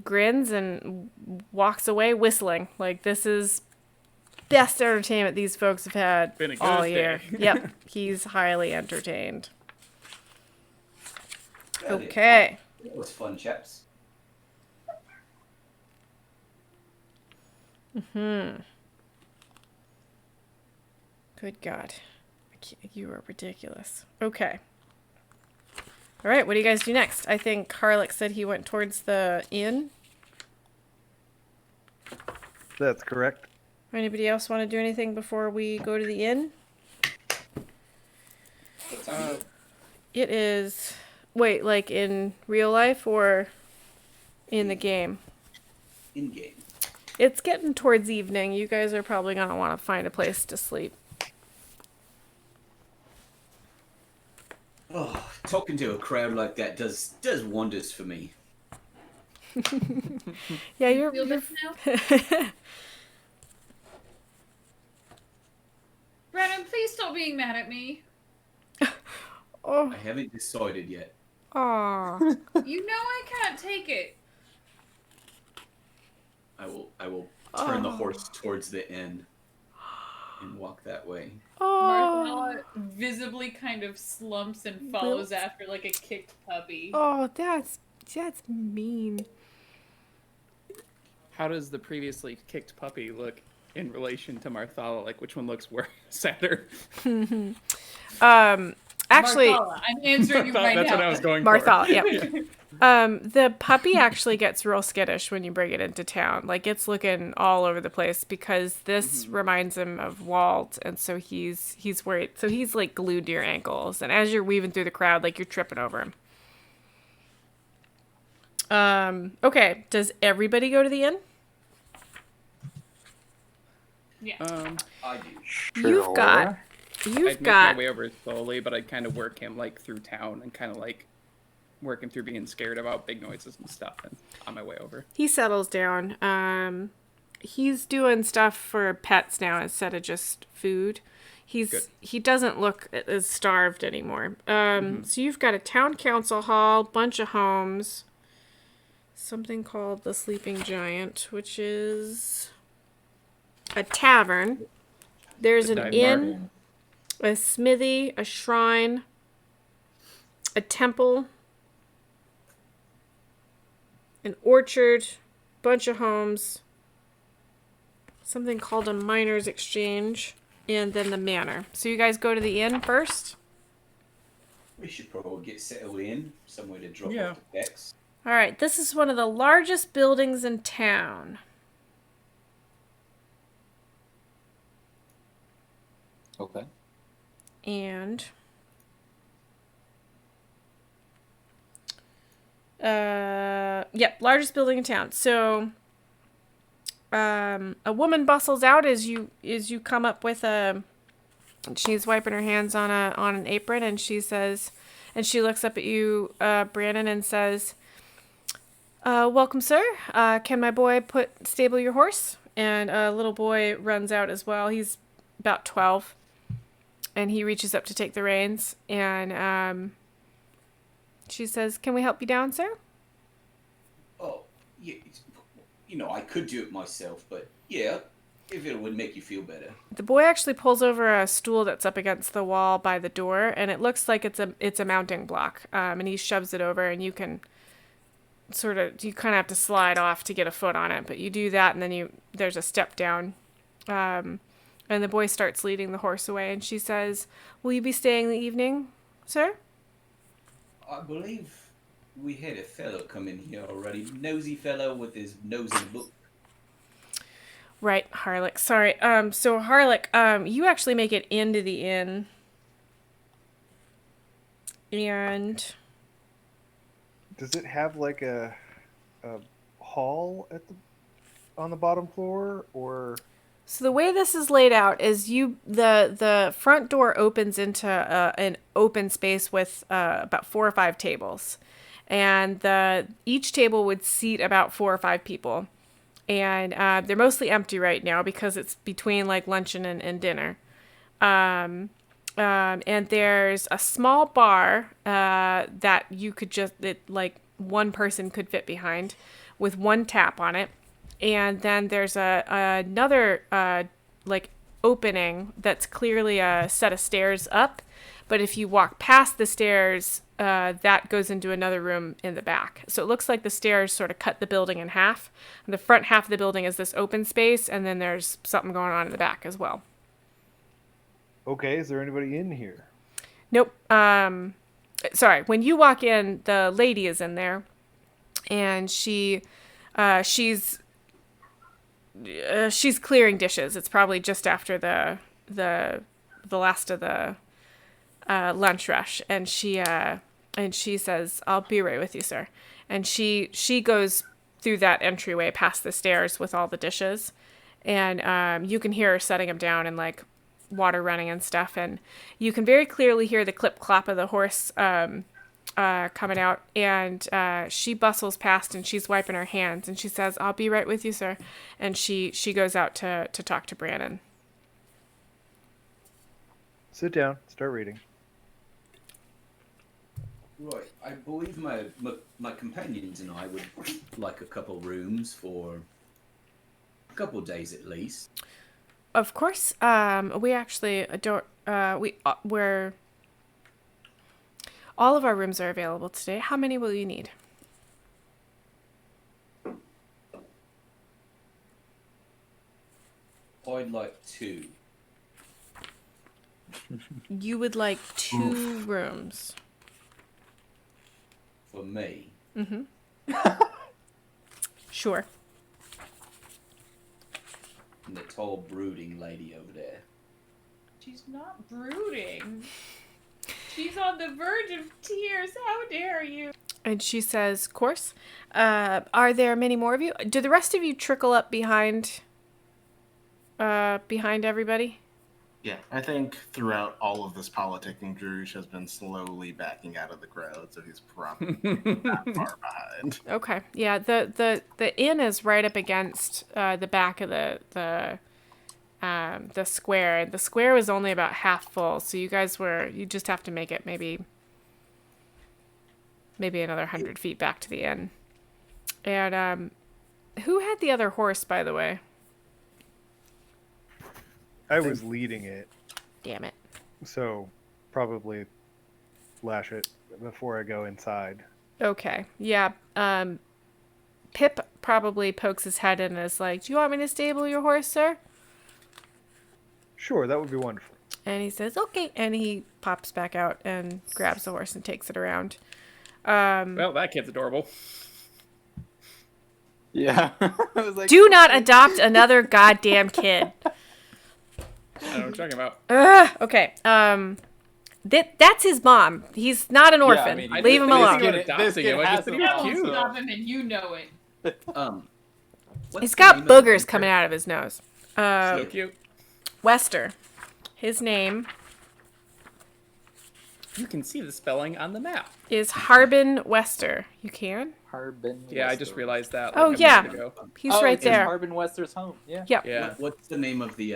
grins and walks away whistling. Like, this is best entertainment these folks have had all year. Yep, he's highly entertained. Okay. It was fun, chaps. Good God. You are ridiculous. Okay. All right, what do you guys do next? I think Harlech said he went towards the inn. That's correct. Anybody else want to do anything before we go to the inn? It is... Wait, like in real life or in the game? In game. It's getting towards evening. You guys are probably going to want to find a place to sleep. Oh, talking to a crowd like that does wonders for me. Yeah, you're... Feel this now? Brandon, please stop being mad at me. Oh. I haven't decided yet. Aw. You know I can't take it. I will turn the horse towards the inn and walk that way. Marthala visibly kind of slumps and follows after like a kicked puppy. Oh, that's mean. How does the previously kicked puppy look in relation to Marthala? Like, which one looks worse, sadder? Actually, Marthala, I'm answering you right now. That's what I was going Marthala, for. Yep. The puppy actually gets real skittish when you bring it into town. Like, it's looking all over the place because this reminds him of Walt, and so he's worried. So he's like glued to your ankles, and as you're weaving through the crowd, like you're tripping over him. Okay. Does everybody go to the inn? Yeah. I do. You've got You've I'd got... make my way over slowly, but I'd kind of work him like through town and kind of like work him through being scared about big noises and stuff, and on my way over. He settles down. He's doing stuff for pets now instead of just food. He doesn't look as starved anymore. So you've got a town council hall, bunch of homes, something called the Sleeping Giant, which is a tavern. There's The an dive inn, a smithy, a shrine, a temple, an orchard, bunch of homes, something called a miner's exchange, and then the manor. So you guys go to the inn first? We should probably get settled in, somewhere to drop Yeah. off the pets. All right, this is one of the largest buildings in town. Okay. And largest building in town. So a woman bustles out as you come up with a... She's wiping her hands on an apron, and she says, and she looks up at you, Brandon, and says, "Welcome, sir. Can my boy stable your horse?" And a little boy runs out as well. He's about 12, and he reaches up to take the reins, and she says, "Can we help you down, sir?" Oh, yeah, I could do it myself, but yeah, if it would make you feel better. The boy actually pulls over a stool that's up against the wall by the door, and it looks like it's a mounting block. And he shoves it over, and you can you kind of have to slide off to get a foot on it, but you do that, and then there's a step down. And the boy starts leading the horse away, and she says, "Will you be staying the evening, sir?" I believe we had a fellow come in here already. Nosy fellow with his nose in a book. Right, Harlech. Sorry. So Harlech, you actually make it into the inn. And Does it have like a hall on the bottom floor, or? so the way this is laid out is the front door opens into an open space with about 4 or 5 tables, and each table would seat about 4 or 5 people. And they're mostly empty right now because it's between like luncheon and dinner. And there's a small bar that you could like one person could fit behind with one tap on it. And then there's another like opening that's clearly a set of stairs up. But if you walk past the stairs, that goes into another room in the back. So it looks like the stairs sort of cut the building in half. And the front half of the building is this open space, and then there's something going on in the back as well. Okay, is there anybody in here? Nope. Sorry. When you walk in, the lady is in there, and she's clearing dishes. It's probably just after the last of the lunch rush, and she says, "I'll be right with you, sir." And she goes through that entryway past the stairs with all the dishes, and you can hear her setting them down and like water running and stuff, and you can very clearly hear the clip clop of the horse coming out, and she bustles past, and she's wiping her hands, and she says, "I'll be right with you, sir," and she goes out to talk to Brandon. Sit down, start reading. Right, I believe my companions and I would like a couple rooms for a couple of days at least. Of course. We actually don't. We're all of our rooms are available today. How many will you need? I'd like 2. You would like 2 rooms. For me. Mm-hmm. Sure. And the tall, brooding lady over there. She's not brooding. She's on the verge of tears. How dare you? And she says, "Course. Are there many more of you? Do the rest of you trickle up behind everybody?" Yeah, I think throughout all of this politicking, Druge has been slowly backing out of the crowd, so he's probably not far behind. Okay. Yeah, the inn is right up against the back of the square. The square was only about half full, so you just have to make it maybe another 100 feet back to the inn. And who had the other horse, by the way? I was leading it, Damn it. so probably lash it before I go inside. Okay. Yeah. Pip probably pokes his head in and is like, "Do you want me to stable your horse, sir?" Sure, that would be wonderful. And he says, "Okay." And he pops back out and grabs the horse and takes it around. Well, that kid's adorable. Yeah. I was like, Do not adopt another goddamn kid. I don't know what you're talking about. Okay. That's his mom. He's not an orphan. mean, Leave him this alone. kid- Adopting this kid him. I has just think a it's mom, cute. so- Stop him, and you know it. What's He's the got name of the boogers anchor? coming out of his nose. So cute. Wester. His name You can see the spelling on the map. is Harbin Wester. You can? Harbin. Yeah, I Wester. just realized that. Oh, a yeah. minute ago. He's Oh, right it's in there. Harbin Wester's home. Yeah. Yep. Yeah. What's the name of the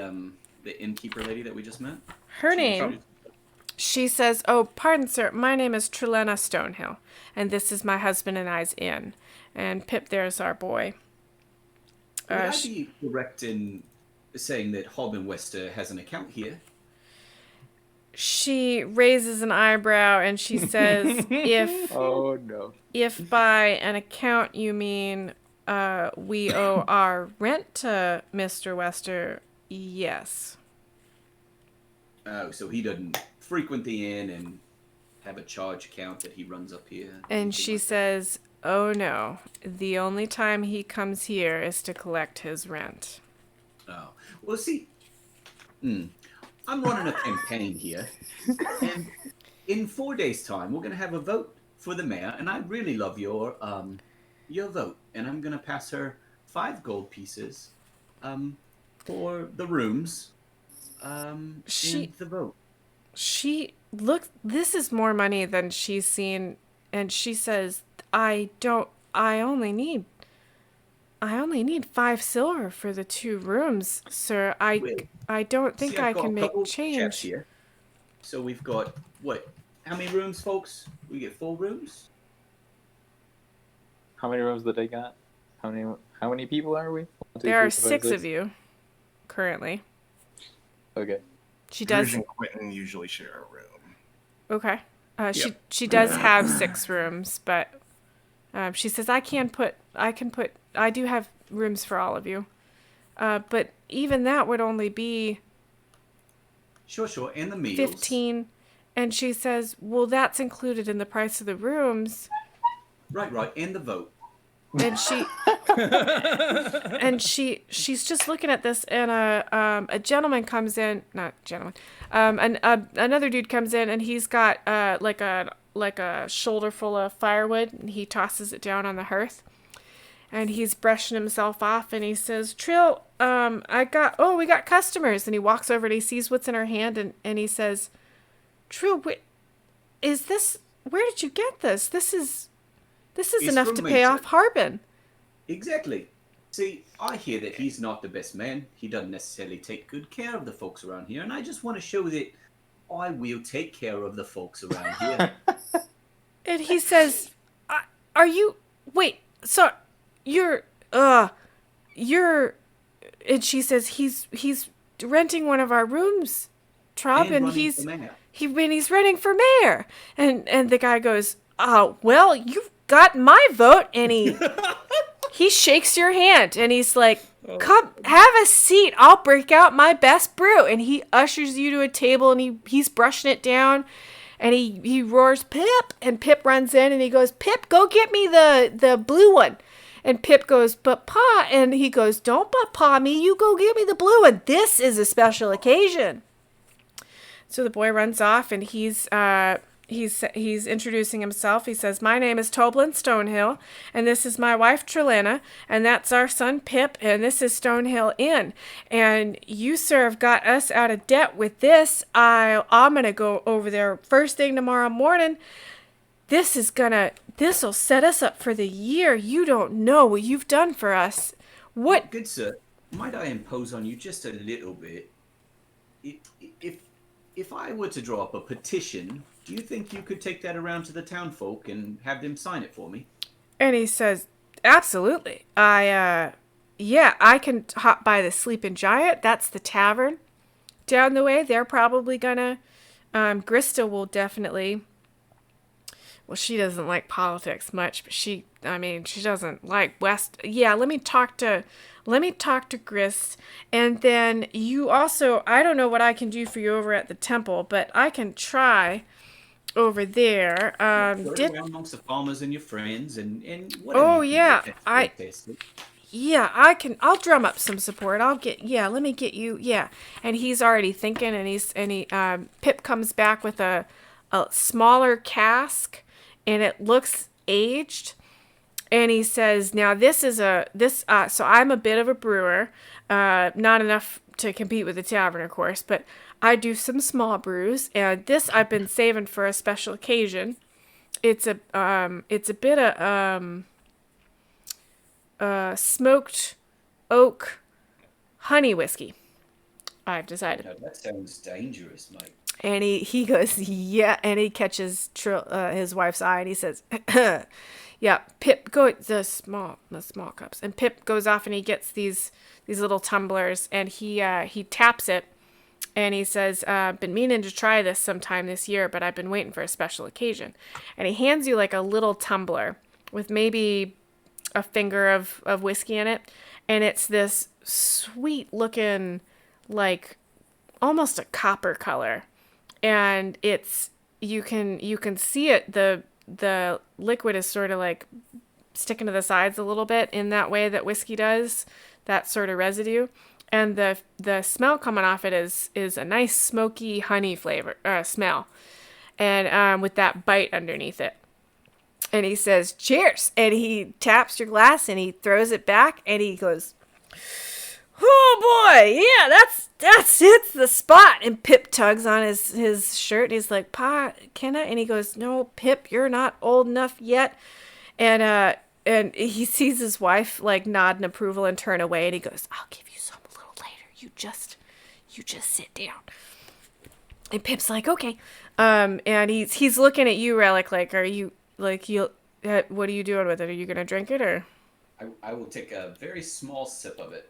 innkeeper lady that we just met? Her name, she says, "Oh, pardon, sir. My name is Trelena Stonehill, and this is my husband and I's inn. And Pip, there's our boy." Would I be correct in saying that Harbin Wester has an account here? She raises an eyebrow and she says, Oh no. if by an account you mean we owe our rent to Mr. Wester, yes." Oh, so he doesn't frequent the inn and have a charge account that he runs up here. And anything she like that? says, "Oh no, the only time he comes here is to collect his rent." Oh, well, see, I'm running a campaign here, and in 4 days' time, we're gonna have a vote for the mayor, and I really love your vote, and I'm gonna pass her 5 gold pieces, for the rooms, and the vote. This is more money than she's seen, and she says, I only need 5 silver for the 2 rooms, sir. I don't think See, I I've got can a make couple chefs change." here. So we've got what? How many rooms, folks? We get 4 rooms. How many rooms did they got? How many people are we? 1, 2, There are 3, 4, 5, 6 of you currently. Okay. She does. Druge and Quentin usually share a room. Okay. Yep. She does have 6 rooms, but she says I do have rooms for all of you. But even that would only be Sure, and the meals. 15. And she says, "Well, that's included in the price of the rooms." Right, and the vote. And she's just looking at this, and a gentleman comes in, not gentleman, another dude comes in, and he's got like a shoulder full of firewood, and he tosses it down on the hearth, and he's brushing himself off, and he says, "Trill, we got customers." And he walks over and he sees what's in her hand, and he says, "Trill, where did you get this? This is It's enough from to pay Mason. off Harbin." Exactly. See, I hear that he's not the best man. He doesn't necessarily take good care of the folks around here, and I just want to show that I will take care of the folks around here. And he says, "Are you? Wait, so you're." And she says, "He's renting one of our rooms, Trub, and running he's for mayor. he's running for mayor." And the guy goes, "Oh, well, you've got my vote." And he shakes your hand, and he's like, "Come, have a seat. I'll break out my best brew." And he ushers you to a table, and he's brushing it down, and he roars, "Pip!" And Pip runs in, and he goes, "Pip, go get me the blue one." And Pip goes, "But Pa," and he goes, "Don't but Pa me, you go get me the blue one. This is a special occasion." So the boy runs off, and he's he's introducing himself. He says, "My name is Toblin Stonehill, and this is my wife Trelena, and that's our son Pip, and this is Stonehill Inn. And you, sir, have got us out of debt with this. I'm gonna go over there first thing tomorrow morning. This'll set us up for the year. You don't know what you've done for us. What?" Good sir, might I impose on you just a little bit? If I were to draw up a petition, do you think you could take that around to the townfolk and have them sign it for me? And he says, "Absolutely. I can hop by the Sleeping Giant. That's the tavern down the way. They're probably gonna, Grista will definitely, well, she doesn't like politics much, but she doesn't like West. Yeah, let me talk to Grist. And then you also, I don't know what I can do for you over at the temple, but I can try over there. Around amongst the farmers and your friends and whatever. Oh, you can yeah, get I- fantastic. Yeah, I'll drum up some support. Let me get you, yeah. And he's already thinking, and Pip comes back with a smaller cask, and it looks aged. And he says, "Now so I'm a bit of a brewer, not enough to compete with the tavern, of course, but I do some small brews, and this I've been saving for a special occasion. It's a bit of smoked oak honey whiskey, I've decided." No, that sounds dangerous, mate. And he goes, "Yeah," and he catches his wife's eye, and he says, "Yeah, Pip, go the small cups." And Pip goes off and he gets these little tumblers, and he taps it, and he says, "Been meaning to try this sometime this year, but I've been waiting for a special occasion." And he hands you like a little tumbler with maybe a finger of whiskey in it, and it's this sweet looking, like almost a copper color. And you can see it, the liquid is sort of like sticking to the sides a little bit in that way that whiskey does, that sort of residue. And the smell coming off it is a nice smoky honey flavor smell, and with that bite underneath it. And he says, "Cheers," and he taps your glass and he throws it back, and he goes, "Oh boy, yeah, that's it's the spot." And Pip tugs on his shirt, and he's like, "Pa, can I?" And he goes, "No, Pip, you're not old enough yet." And he sees his wife like nod in approval and turn away, and he goes, "I'll give you some a little later. You just sit down." And Pip's like, "Okay." And he's looking at you, Relic, like, "Are you like what are you doing with it? Are you gonna drink it or?" I will take a very small sip of it.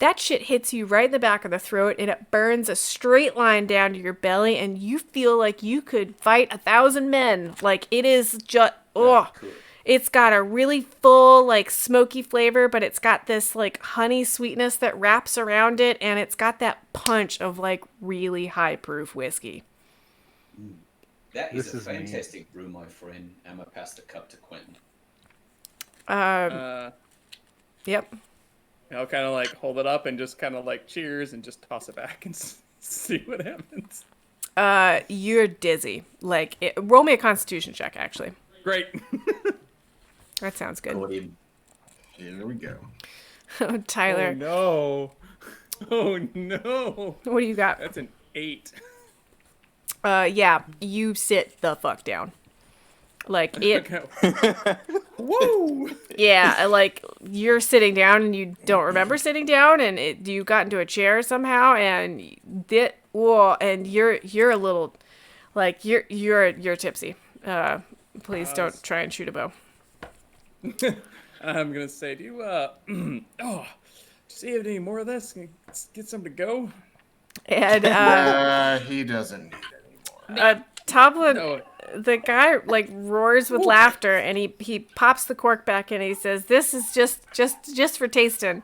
That shit hits you right in the back of the throat, and it burns a straight line down to your belly, and you feel like you could fight 1,000 men. Like, it is just, oh, Cool. It's got a really full, like, smoky flavor, but it's got this, like, honey sweetness that wraps around it, and it's got that punch of, like, really high proof whiskey. That is This a is me. fantastic brew, my friend. Emma passed a cup to Quentin. Yep. I'll kind of like hold it up and just kind of like cheers and just toss it back and see what happens. You're dizzy. Like, roll me a constitution check, actually. Great. That sounds good. Caught him. Here we go. Oh, Tyler, Oh no. Oh no. what do you got? That's an 8. Yeah, you sit the fuck down. Like, it, Okay. Whoa. yeah, like, you're sitting down and you don't remember sitting down, and you got into a chair somehow, and and you're a little, like, you're tipsy. Please don't try and shoot a bow. I'm gonna say, do you see if any more of this? Can you get some to go? And He doesn't need it anymore. Toblin, No. the guy like roars with laughter, and he pops the cork back and he says, "This is just for tasting.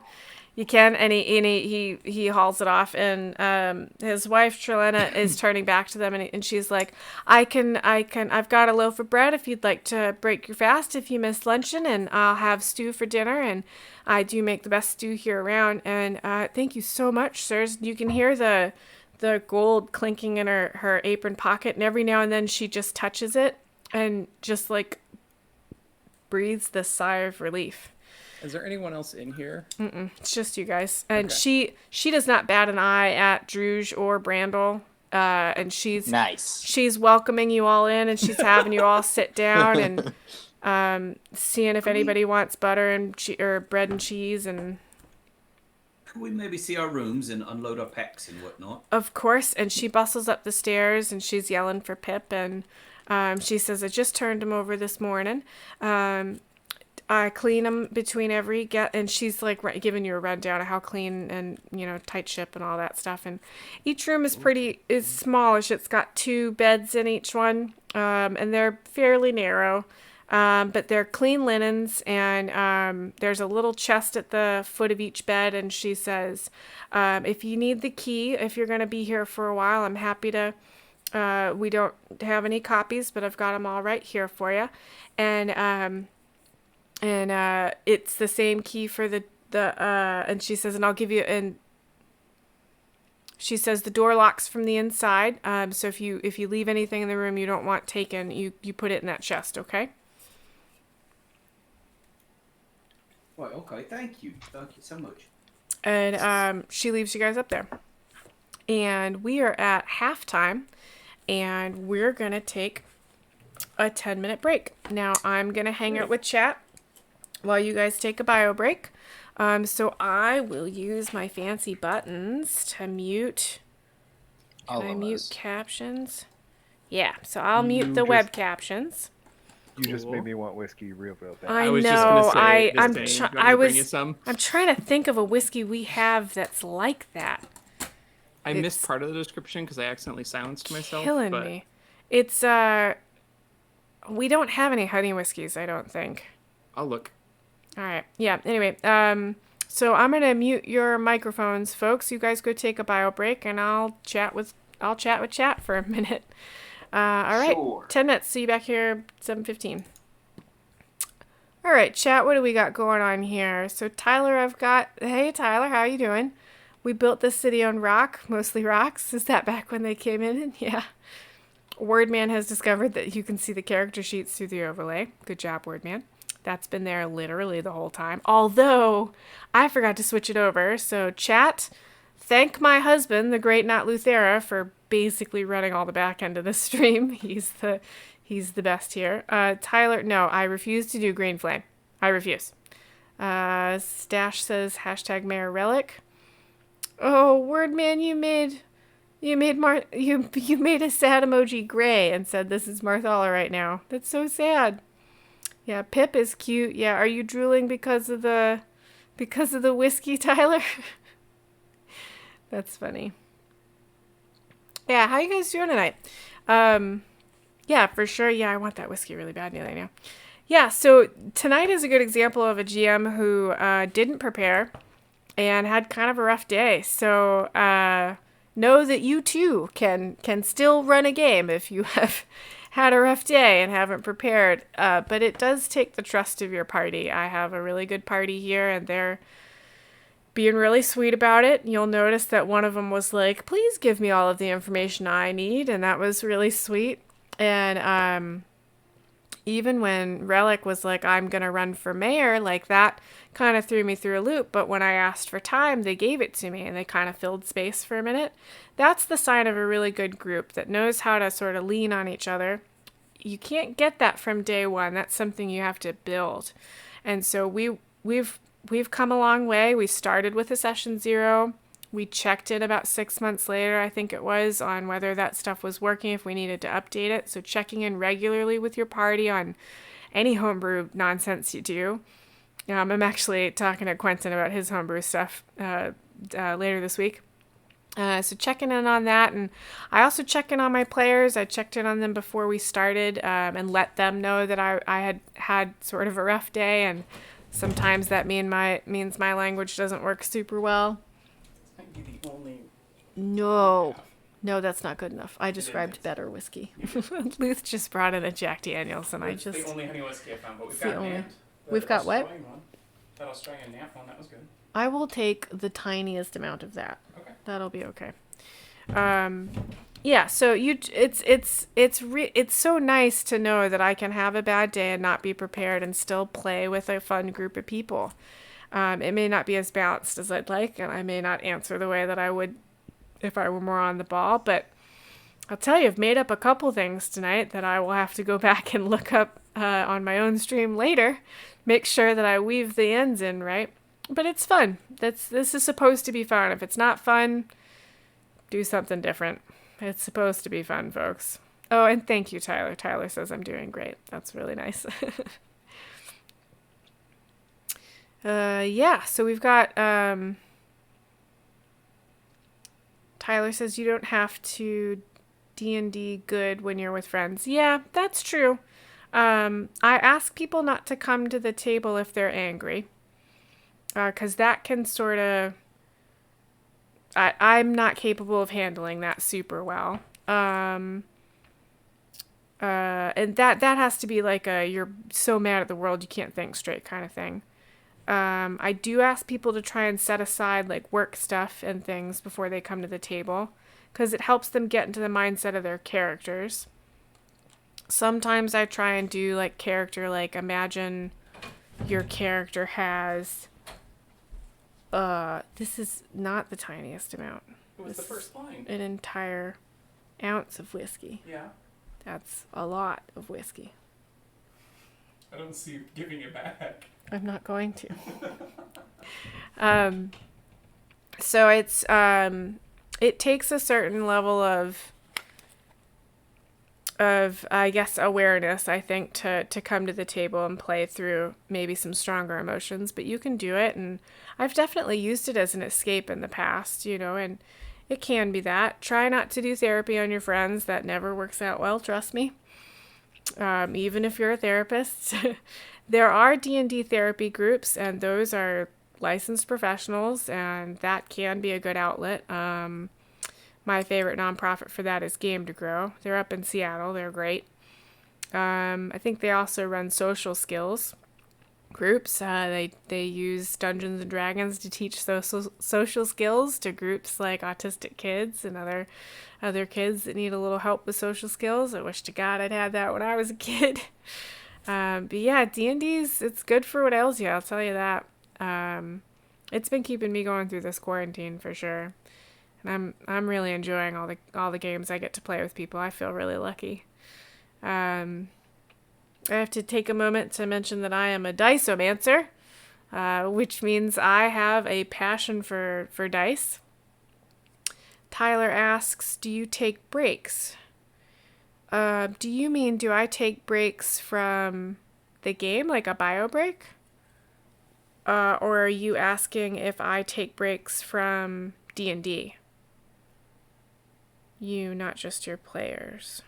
You can," and he hauls it off, and his wife Trelena is turning back to them, and she's like, I've got a loaf of bread if you'd like to break your fast if you missed luncheon, and I'll have stew for dinner, and I do make the best stew here around, and thank you so much, sirs. You can hear the the gold clinking in her apron pocket, and every now and then she just touches it and just like breathes this sigh of relief. Is there anyone else in here? It's just you guys. And Okay. she does not bat an eye at Druge or Brandel. And Nice. she's welcoming you all in, and she's having you all sit down and seeing if anybody wants butter and or bread and cheese. And Could we maybe see our rooms and unload our packs and whatnot? of course, and she bustles up the stairs and she's yelling for Pip, and she says, I just turned him over this morning. I clean them between every and she's like giving you a rundown of how clean and tight ship and all that stuff. And each room is smallish. It's got 2 beds in each one, and they're fairly narrow, but they're clean linens. And there's a little chest at the foot of each bed. And she says, if you need the key, if you're going to be here for a while, I'm happy to. We don't have any copies, but I've got them all right here for you. And it's the same key for and she says, and I'll give you, and she says the door locks from the inside. So if you leave anything in the room you don't want taken, you put it in that chest, okay? Right, okay, thank you so much. And she leaves you guys up there. And we are at halftime, and we're going to take a 10-minute break. Now I'm going to hang out with chat while you guys take a bio break. So I will use my fancy buttons to mute. Can I mute captions? Yeah, so I'll mute the web captions. You just made me want whiskey real bad. I was know. just gonna say, I'm Miss Dane, you want me to bring you some? I'm trying to think of a whiskey we have that's like that. I missed part of the description because I accidentally silenced myself. Killing me. It's we don't have any honey whiskeys, I don't think. I'll look. All right. Yeah. Anyway, so I'm gonna mute your microphones, folks. You guys go take a bio break, and I'll chat with chat for a minute. All right. Sure. 10 minutes. See you back here 7:15. All right, chat. What do we got going on here? So Tyler, hey Tyler, how you doing? We built this city on rock, mostly rocks. Is that back when they came in? Yeah. Wordman has discovered that you can see the character sheets through the overlay. Good job, Wordman. That's been there literally the whole time. Although, I forgot to switch it over. So, chat, thank my husband, the great Nat Luthera, for basically running all the back end of the stream. He's the best here. Tyler, no, I refuse to do Green Flame. I refuse. Stash says, hashtag Mayor Relic. Oh, Wordman, you made a sad emoji gray and said this is Marthala right now. That's so sad. Yeah, Pip is cute. Yeah, are you drooling because of the whiskey, Tyler? That's funny. Yeah, how you guys doing tonight? Yeah, for sure. Yeah, I want that whiskey really bad nearly now. Yeah, so tonight is a good example of a GM who didn't prepare and had kind of a rough day. So know that you too can still run a game if you have had a rough day and haven't prepared. But it does take the trust of your party. I have a really good party here, and they're being really sweet about it. You'll notice that one of them was like, please give me all of the information I need, and that was really sweet. And even when Relic was like, I'm going to run for mayor, like that kind of threw me through a loop. But when I asked for time, they gave it to me, and they kind of filled space for a minute. That's the sign of a really good group that knows how to sort of lean on each other. You can't get that from day one. That's something you have to build. And so we've come a long way. We started with a session 0. We checked in about 6 months later, I think it was, on whether that stuff was working, if we needed to update it. So checking in regularly with your party on any homebrew nonsense you do. I'm actually talking to Quentin about his homebrew stuff later this week. So checking in on that. And I also check in on my players. I checked in on them before we started and let them know that I had sort of a rough day. And sometimes that means my language doesn't work super well. Might be the only. No, that's not good enough. I described better whiskey. Luth just brought in a Jack Daniels, and It's the only honey whiskey I found, but we've the got only- Nant. We've got what? That Australian Nant one, that was good. I will take the tiniest amount of that. Okay. That'll be okay. Yeah, so it's so nice to know that I can have a bad day and not be prepared and still play with a fun group of people. It may not be as balanced as I'd like, and I may not answer the way that I would if I were more on the ball, but I'll tell you, I've made up a couple things tonight that I will have to go back and look up on my own stream later, make sure that I weave the ends in right. But it's fun. This is supposed to be fun. If it's not fun, do something different. It's supposed to be fun, folks. Oh, and thank you, Tyler. Tyler says I'm doing great. That's really nice. Yeah, so we've got... Tyler says you don't have to D&D good when you're with friends. Yeah, that's true. I ask people not to come to the table if they're angry. Because that can sort of... I'm not capable of handling that super well. And that has to be like a you're so mad at the world you can't think straight kind of thing. I do ask people to try and set aside like work stuff and things before they come to the table, because it helps them get into the mindset of their characters. Sometimes I try and do like character, like imagine your character has... this is not the tiniest amount. It was the first line. An entire ounce of whiskey. Yeah. That's a lot of whiskey. I don't see you giving it back. I'm not going to. So it's it takes a certain level of I guess awareness, I think, to come to the table and play through maybe some stronger emotions, but you can do it, and I've definitely used it as an escape in the past, and it can be that. Try not to do therapy on your friends. That never works out well, trust me. Even if you're a therapist. There are D&D therapy groups, and those are licensed professionals, and that can be a good outlet. My favorite nonprofit for that is Game to Grow. They're up in Seattle. They're great. I think they also run social skills groups. They use Dungeons and Dragons to teach social skills to groups like autistic kids and other kids that need a little help with social skills. I wish to God I'd had that when I was a kid. But yeah, D&D's, it's good for what ails you, I'll tell you that. It's been keeping me going through this quarantine for sure. And I'm really enjoying all the games I get to play with people. I feel really lucky. I have to take a moment to mention that I am a diceomancer, which means I have a passion for dice. Tyler asks, do you take breaks? Do you mean, do I take breaks from the game, like a bio break? Or are you asking if I take breaks from D&D? You, not just your players.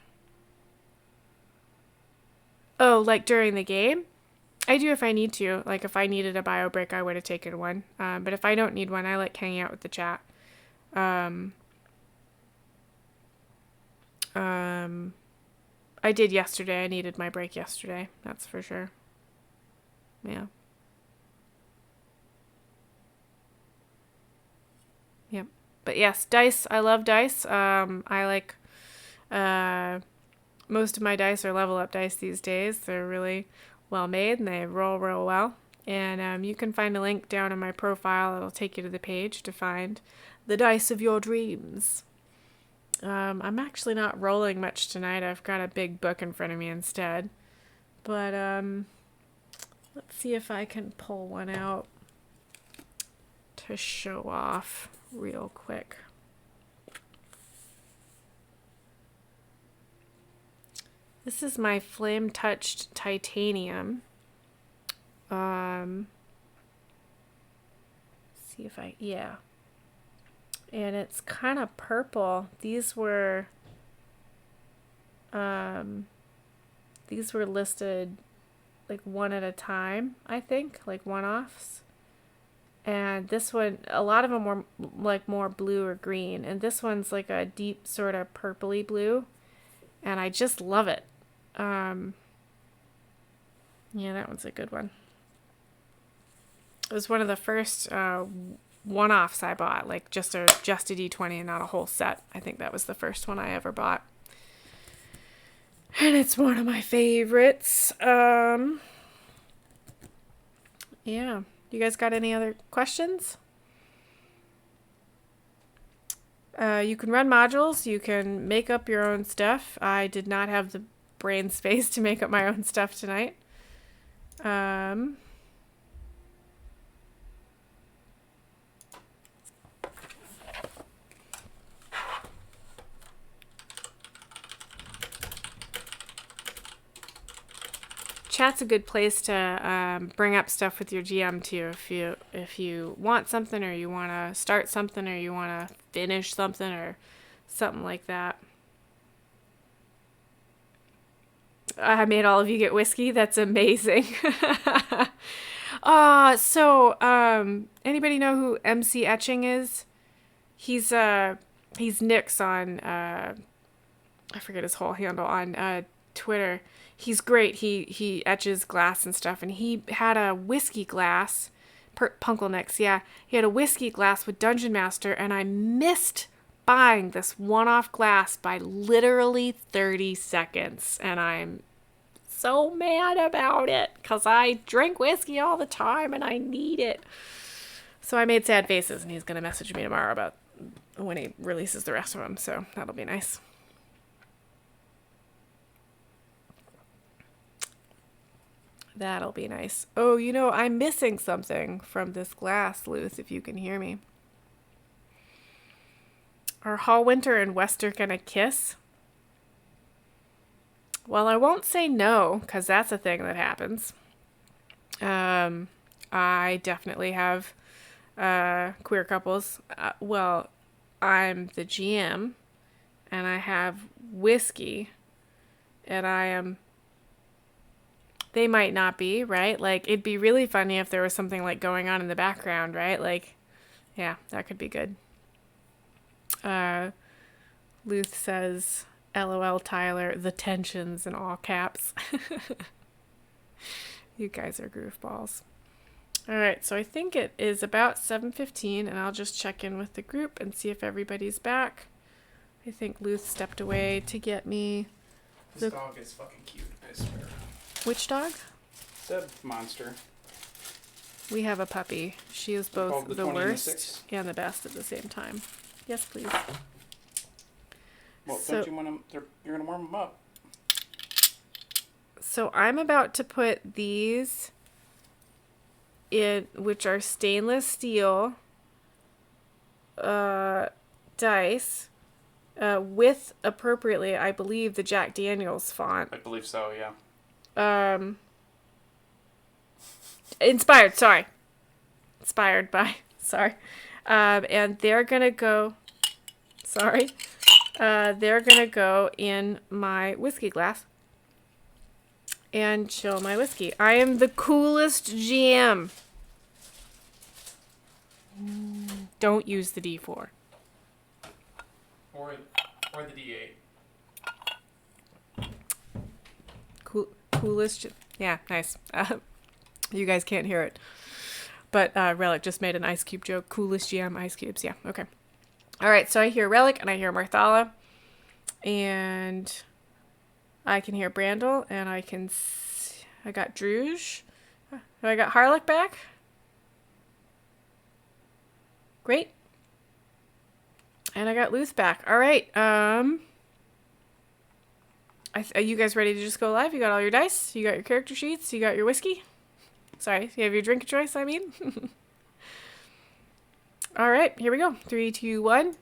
Oh, like during the game? I do if I need to. Like if I needed a bio break, I would have taken one. But if I don't need one, I like hanging out with the chat. I did yesterday. I needed my break yesterday. That's for sure. Yeah. Yep. But yes, dice. I love dice. I like... most of my dice are level up dice these days. They're really well made and they roll real well. And you can find a link down in my profile. It'll take you to the page to find the dice of your dreams. I'm actually not rolling much tonight. I've got a big book in front of me instead. But let's see if I can pull one out to show off real quick. This is my Flame Touched Titanium. See if yeah. And it's kind of purple. These were listed like one at a time, I think, like one-offs. And this one, a lot of them were like more blue or green, and this one's like a deep sort of purpley blue, and I just love it. Yeah, that one's a good one. It was one of the first one-offs I bought, like just a D20 and not a whole set. I think that was the first one I ever bought. And it's one of my favorites. Yeah. You guys got any other questions? You can run modules. You can make up your own stuff. I did not have the brain space to make up my own stuff tonight. Chat's a good place to bring up stuff with your GM too. If you want something, or you want to start something, or you want to finish something, or something like that. I made all of you get whiskey. That's amazing. Anybody know who MC Etching is? He's Nick's on I forget his whole handle on Twitter. He's great. He etches glass and stuff, and he had a whiskey glass. Punkelnicks, yeah. He had a whiskey glass with Dungeon Master, and I missed buying this one-off glass by literally 30 seconds, and I'm so mad about it because I drink whiskey all the time and I need it. So I made sad faces, and he's going to message me tomorrow about when he releases the rest of them, so that'll be nice. That'll be nice. Oh, I'm missing something from this glass, Luth, if you can hear me. Are Hallwinter and Wester gonna kiss? Well, I won't say no, because that's a thing that happens. I definitely have queer couples. Well, I'm the GM, and I have whiskey, and I am... They might not be, right? Like, it'd be really funny if there was something, like, going on in the background, right? Like, yeah, that could be good. Luth says, LOL, Tyler, the tensions in all caps. You guys are goofballs. All right, so I think it is about 7:15, and I'll just check in with the group and see if everybody's back. I think Luth stepped away to get me... This dog is fucking cute, I swear. Which dog? The monster. We have a puppy. She is both the the 20 and the worst 6? and the best at the same time. Yes, please. Well, don't you want them? You're gonna warm them up. So I'm about to put these in, which are stainless steel dice, with appropriately, I believe, the Jack Daniels font. I believe so, yeah. Inspired by, sorry. And they're gonna go, they're gonna go in my whiskey glass and chill my whiskey. I am the coolest GM. Don't use the D4. Or the D8. Coolest. Yeah, nice. You guys can't hear it. But Relic just made an ice cube joke. Coolest GM, ice cubes. Yeah, okay. All right, so I hear Relic and I hear Marthala. And I can hear Brandel. And I got Druge. I got Harlock back. Great. And I got Luth back. All right. Are you guys ready to just go live? You got all your dice? You got your character sheets? You got your whiskey? Sorry, you have your drink of choice, I mean. All right, here we go. 3, 2, 1.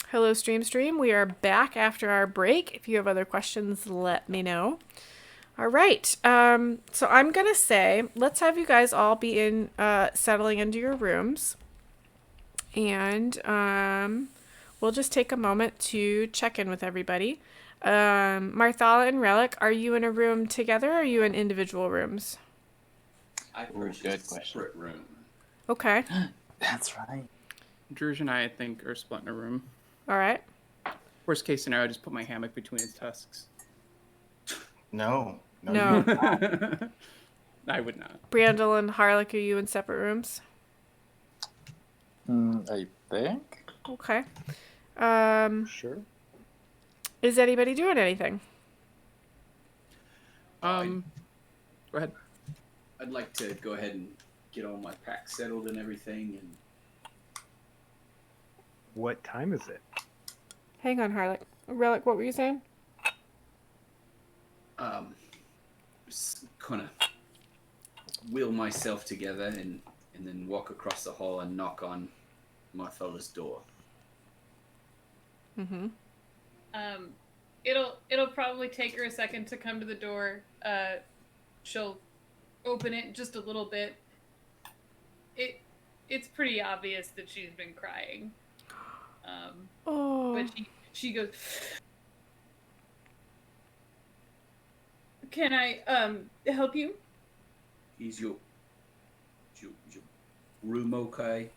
Hello, Stream. We are back after our break. If you have other questions, let me know. All right, so I'm going to say, let's have you guys all be in settling into your rooms. And we'll just take a moment to check in with everybody. Marthala and Relic, are you in a room together, or are you in individual rooms? I purchased a separate room. Okay. That's right. Druge and I think, are split in a room. All right. Worst case scenario, I just put my hammock between his tusks. No. No. I would not. Brandel and Harlock, are you in separate rooms? I think. Okay. Sure. Is anybody doing anything? Go ahead. I'd like to go ahead and get all my pack settled and everything, and What time is it? Hang on, Harlic. Relic, what were you saying? just kind of wheel myself together and then walk across the hall and knock on Martha's door. Mm-hmm. It'll probably take her a second to come to the door. She'll open it just a little bit. It's pretty obvious that she's been crying. Oh. But she goes, "Can I help you?" Is your room okay?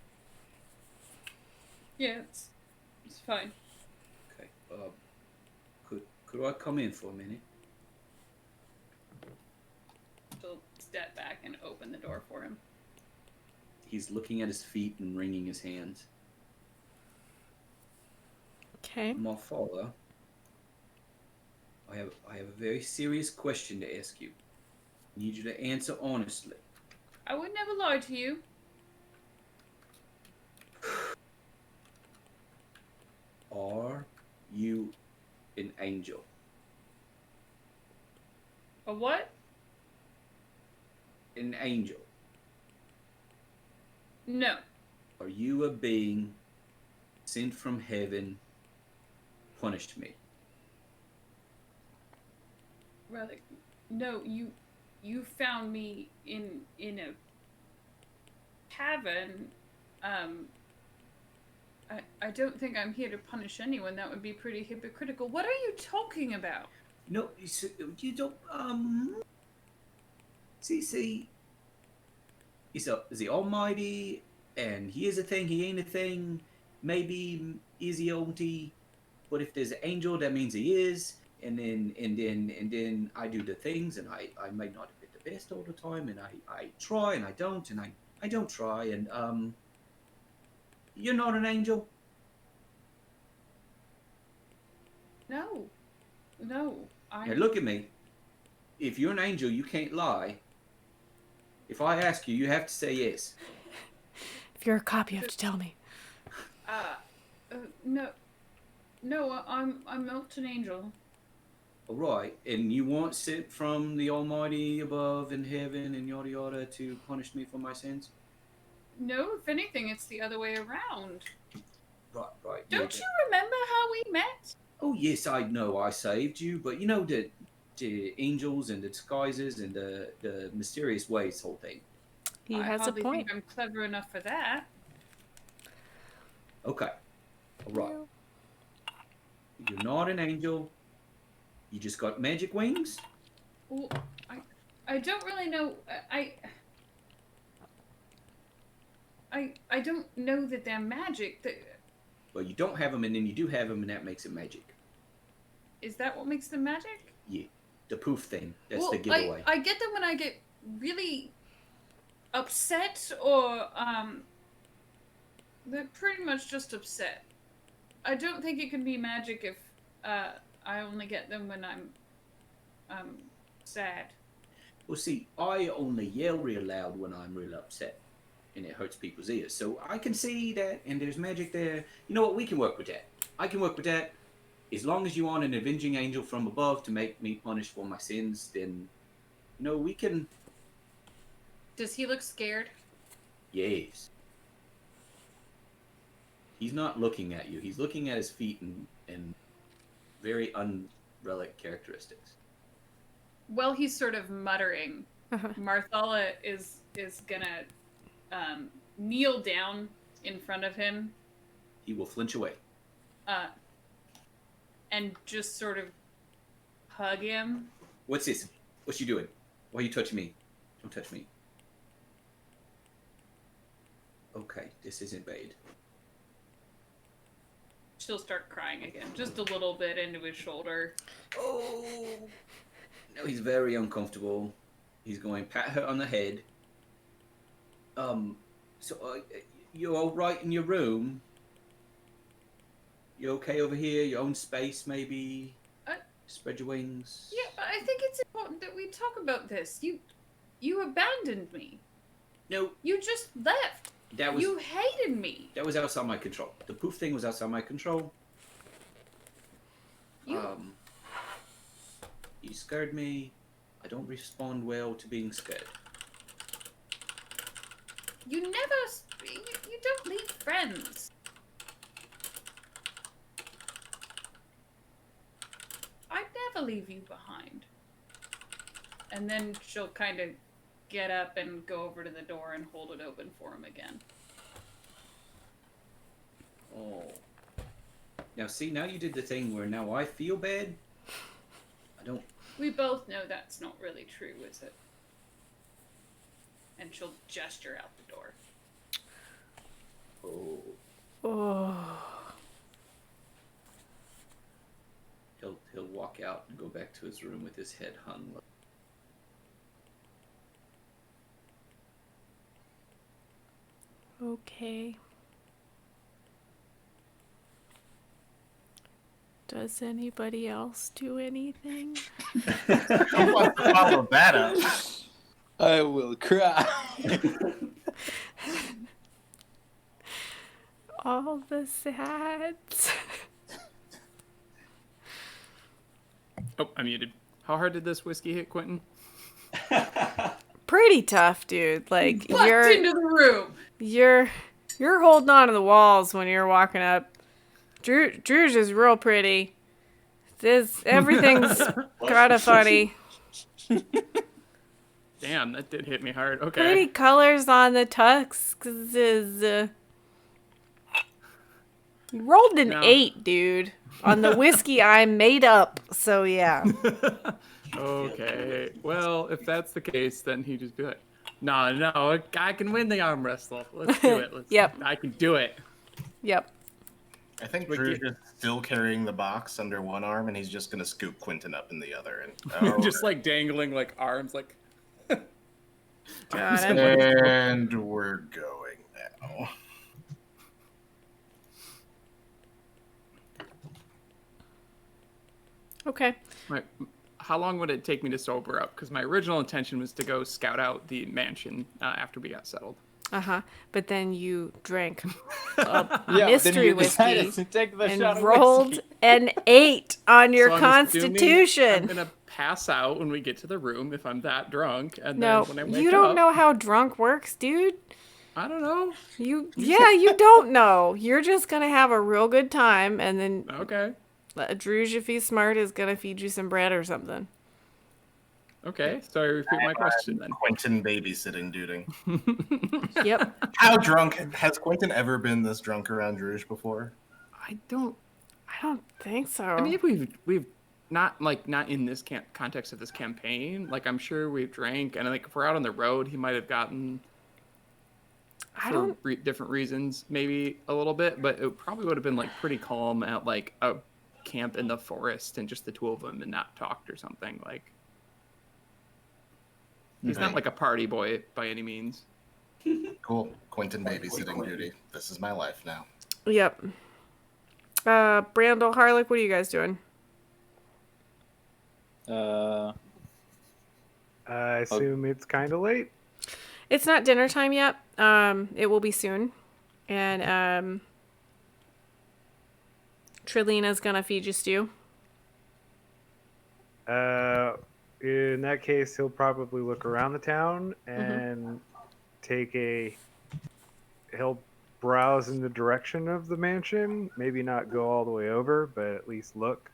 Yeah, it's fine. Okay. Could I come in for a minute? She'll step back and open the door for him. He's looking at his feet and wringing his hands. Okay. Martha, I have a very serious question to ask you. I need you to answer honestly. I would never lie to you. Are you an angel? A what? An angel. No. Are you a being sent from heaven, punished me? Rather, no. You found me in a cavern. I don't think I'm here to punish anyone. That would be pretty hypocritical. What are you talking about? No, you don't. See. He's the Almighty, and he is a thing. He ain't a thing. Maybe is he only? But if there's an angel, that means he is. And then I do the things, and I might not be the best all the time, and I try, and I don't, and I don't try, and you're not an angel. No. Now look at me. If you're an angel, you can't lie. If I ask you, you have to say yes. If you're a cop, you have to tell me. No. I'm not an angel. All right, and you weren't sent from the Almighty above in heaven and yada yada to punish me for my sins? No, if anything, it's the other way around. Right. Don't you remember how we met? Oh yes, I know I saved you, but you know the angels and the disguises and the mysterious ways whole thing. He I has a hardly point. think I'm clever enough for that. Okay, all right. You're not an angel. You just got magic wings? Well, I don't really know. I don't know that they're magic. Well, you don't have them, and then you do have them, and that makes it magic. Is that what makes them magic? Yeah, the poof thing. That's Well, the giveaway. I get them when I get really upset, or they're pretty much just upset. I don't think it can be magic if I only get them when I'm sad. Well, see, I only yell real loud when I'm real upset, and it hurts people's ears. So I can see that, and there's magic there. You know what? We can work with that. I can work with that. As long as you want an avenging angel from above to make me punish for my sins, then, we can. Does he look scared? Yes. He's not looking at you. He's looking at his feet and very unrelic characteristics. Well, he's sort of muttering. Marthala is gonna kneel down in front of him. He will flinch away. And just sort of hug him. What's this? What's you doing? Why are you touching me? Don't touch me. Okay, this isn't bad. She'll start crying again, just a little bit into his shoulder. Oh! No, he's very uncomfortable. He's going pat her on the head. So You all right in your room? You okay over here? Your own space, maybe? Spread your wings. Yeah, but I think it's important that we talk about this. You abandoned me. No, You just left. that was You hated me. that was outside my control. The poof thing was outside my control. You You scared me. I don't respond well to being scared. you never you don't leave friends. I'd never leave you behind. And then she'll kind of get up and go over to the door and hold it open for him again. Oh. Now see, now you did the thing where now I feel bad. I don't. We both know that's not really true, is it? And she'll gesture out the door. Oh. Oh. He'll walk out and go back to his room with his head hung low. Okay. Does anybody else do anything? Someone follow that up. I will cry. All the sads. Oh, I'm muted. How hard did this whiskey hit Quentin? Pretty tough, dude. Like Bucked into the room. you're holding on to the walls when you're walking up. Drew's is real pretty. Everything's kind of funny. Damn, that did hit me hard. Okay. Pretty colors on the tuxes. You rolled an No. 8, dude. On the whiskey I made up. So yeah. Okay. Well, if that's the case, then he just be like, no, I can win the arm wrestle. Let's do it. Yep. I can do it. Yep. I think Drew's just still carrying the box under one arm, and he's just gonna scoop Quentin up in the other. And Just like dangling like arms, like. Got it. and we're going now. Okay. How long would it take me to sober up? Because my original intention was to go scout out the mansion after we got settled. Uh-huh. But then you drank Yeah, mystery then you whiskey decided to take the and shot of rolled whiskey. an 8 on your So I'm assuming constitution. I'm gonna pass out when we get to the room if I'm that drunk, and No, then when I wake you don't up, know how drunk works, dude. I don't know. You don't know. You're just gonna have a real good time, and then Okay. Druge, if he's smart, is gonna feed you some bread or something. Okay. So I repeat my question then. Quentin babysitting duty. Yep. How drunk has Quentin ever been this drunk around Drew before? I don't. I don't think so. I mean, we've not in this context of this campaign. Like I'm sure we've drank, and like if we're out on the road, he might have gotten. I For don't. different reasons, maybe a little bit, but it probably would have been like pretty calm at like a camp in the forest and just the two of them and not talked or something. Like he's not like a party boy by any means. Cool. Quentin babysitting duty. This is my life now. Yep. Brandel, Harlick, what are you guys doing? I assume it's kind of late. It's not dinner time yet. It will be soon. And Trilina's gonna feed you stew. In that case, he'll probably look around the town and he'll browse in the direction of the mansion. Maybe not go all the way over, but at least look.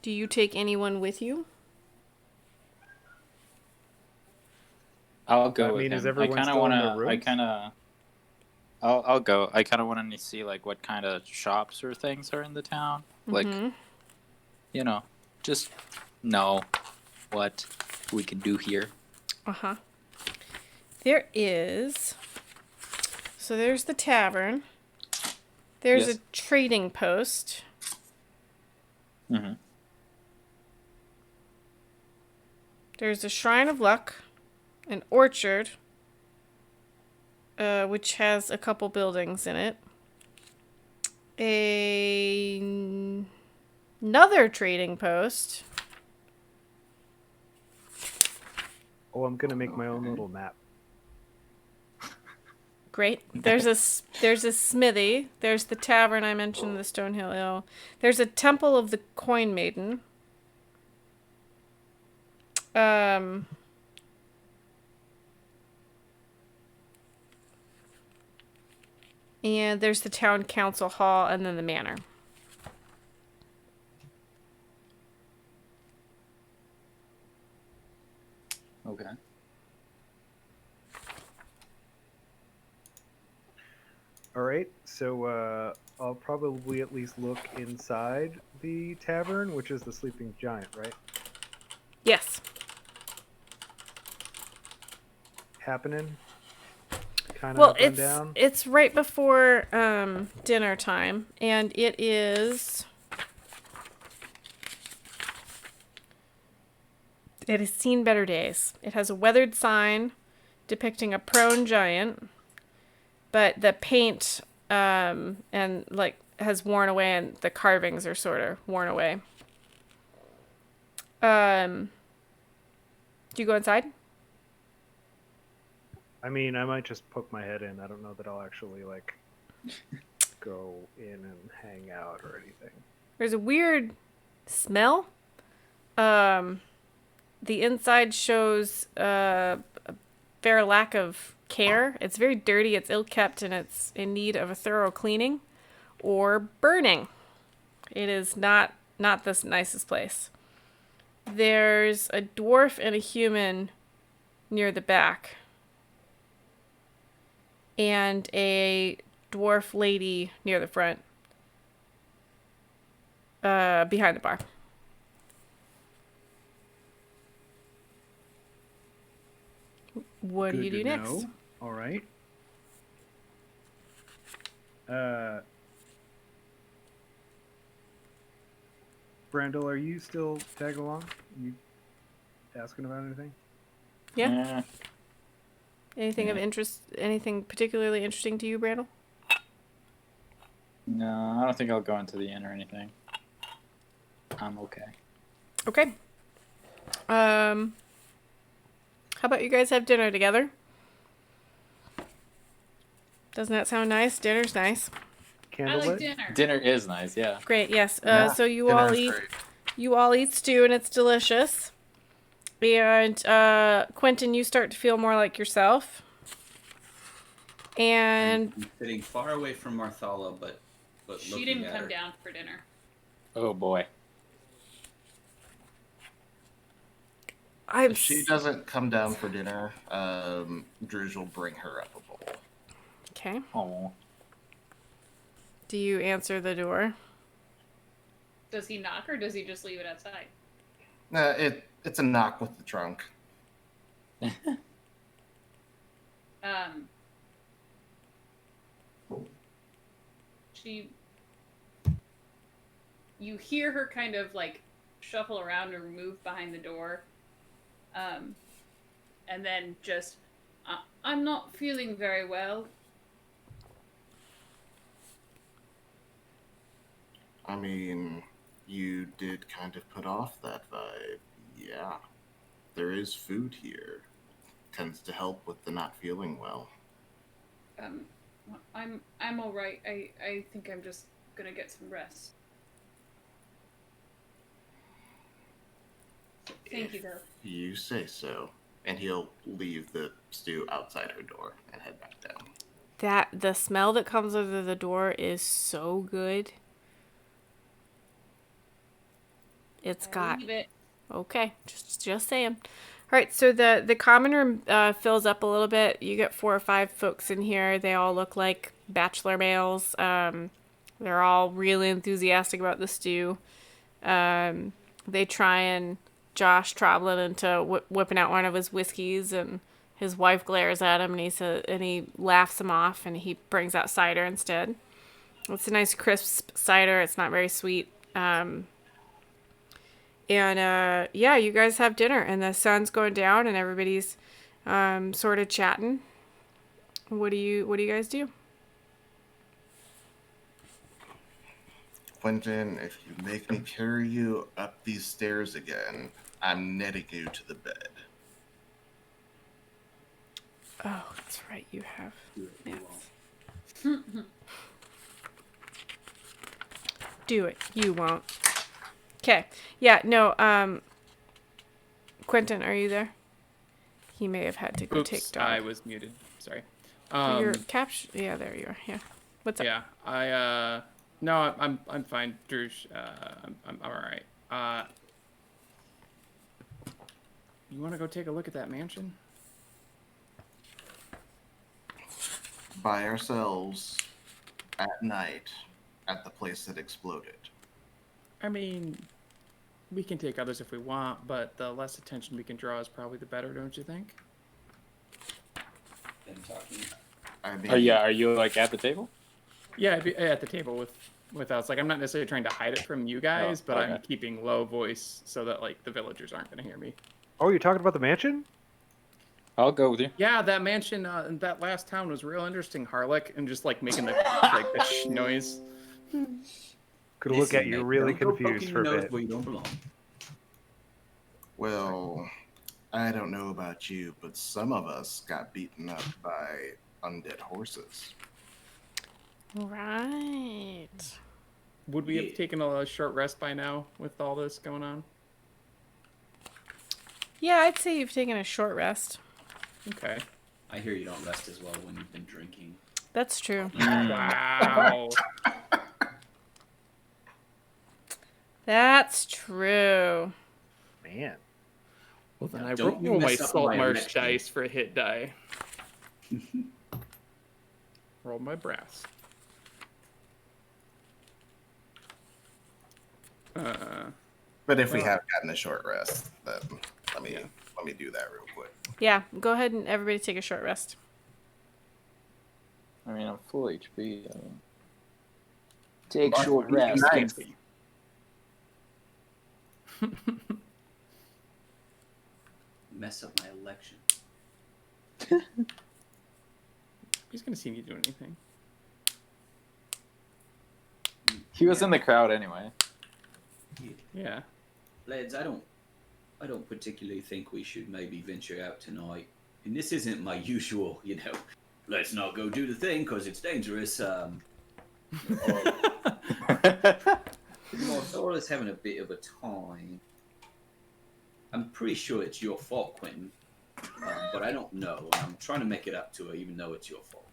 Do you take anyone with you? I'll go I with mean, him. is everyone I kind of still in want their to. rooms? I'll go. I kind of want to see like what kind of shops or things are in the town. Like, you know, just know what we can do here. Uh-huh. There is... So there's the tavern. There's Yes. a trading post. Mm-hmm. There's a Shrine of Luck, an orchard, which has a couple buildings in it. Another trading post. Oh, I'm gonna make my own little map. Great. There's a smithy. There's the tavern I mentioned, the Stonehill Inn. There's a temple of the Coin Maiden. And there's the town council hall, and then the manor. Okay. All right, so I'll probably at least look inside the tavern, which is the Sleeping Giant, right? Yes. Happening. Kind Well, of up and down. it's right before dinner time, and it has seen better days. It has a weathered sign depicting a prone giant, but the paint and like has worn away, and the carvings are sort of worn away. Do you go inside? I mean, I might just poke my head in. I don't know that I'll actually like go in and hang out or anything. There's a weird smell. The inside shows a fair lack of care. It's very dirty, it's ill-kept, and it's in need of a thorough cleaning or burning. It is not the nicest place. There's a dwarf and a human near the back. And a dwarf lady near the front. Behind the bar. What do you do next? Know. All right. Brandel, are you still tag along? You asking about anything? Yeah. Anything of interest? Anything particularly interesting to you, Brandel? No, I don't think I'll go into the inn or anything. I'm okay. Okay. How about you guys have dinner together? Doesn't that sound nice? Dinner's nice. I Candlelit? like dinner. Dinner is nice, yeah. Great. Yes. Yeah, So you dinner all is eat. great. You all eat stew, and it's delicious. And Quentin, you start to feel more like yourself. And I'm sitting far away from Marthala, but She looking didn't at come her. down for dinner. Oh boy. I'm If she doesn't come down for dinner, Druge will bring her up a bowl. okay. Oh. Do you answer the door? Does he knock or does he just leave it outside? It's a knock with the trunk. You hear her kind of like shuffle around or move behind the door. And then just, I'm not feeling very well. I mean, you did kind of put off that vibe. Yeah. There is food here. Tends to help with the not feeling well. I'm all right. I think I'm just gonna get some rest. Thank you, though. You say so. And he'll leave the stew outside her door and head back down. The smell that comes out of the door is so good. It's got. Leave it. Okay, just saying. All right, so the common room fills up a little bit. You get 4 or 5 folks in here. They all look like bachelor males. They're all really enthusiastic about the stew. They try and Josh Troblin into whipping out one of his whiskeys, and his wife glares at him, and he laughs him off, and he brings out cider instead. It's a nice crisp cider. It's not very sweet. Yeah, you guys have dinner, and the sun's going down, and everybody's sort of chatting. What do you guys do? Quentin, if you make me carry you up these stairs again, I'm netting you to the bed. Oh, that's right. You have. You Yes. Do it. You won't. Okay. Yeah. No. Quentin, are you there? He may have had to go Oops, take dog. I was muted. Sorry. Your caption. Yeah, there you are. Yeah. What's up? Yeah, no, I'm fine, Drush. I'm all right. You want to go take a look at that mansion? By ourselves at night at the place that exploded. I mean, we can take others if we want, but the less attention we can draw is probably the better, don't you think? Been talking. I mean, Are you like at the table? Yeah, I'd be at the table with us. Like, I'm not necessarily trying to hide it from you guys, but okay. I'm keeping low voice so that like the villagers aren't going to hear me. Oh, you're talking about the mansion? I'll go with you. Yeah, that mansion in that last town was real interesting, Harlech, and just like making the like the noise. Could look at Listen, you mate, really don't go confused poking for your a nose bit. where you don't belong. well, I don't know about you, but some of us got beaten up by undead horses. Right. Would we Yeah. have taken a short rest by now with all this going on? Yeah, I'd say you've taken a short rest. Okay. I hear you don't rest as well when you've been drinking. That's true. Wow. That's true. Man. Well, then Now, I don't you roll my mess up salt my marsh erection. dice for a hit die. Roll my brass. But if we have gotten a short rest, then let me do that real quick. Yeah, go ahead and everybody take a short rest. I mean, I'm full HP. I mean, take Mark, short you rest. nice. Mess up my election. He's gonna see me do anything. He was in the crowd anyway. Yeah. Lads, I don't particularly think we should maybe venture out tonight. And this isn't my usual, let's not go do the thing because it's dangerous. Thor's having a bit of a time. I'm pretty sure it's your fault, Quentin. But I don't know. I'm trying to make it up to her, even though it's your fault.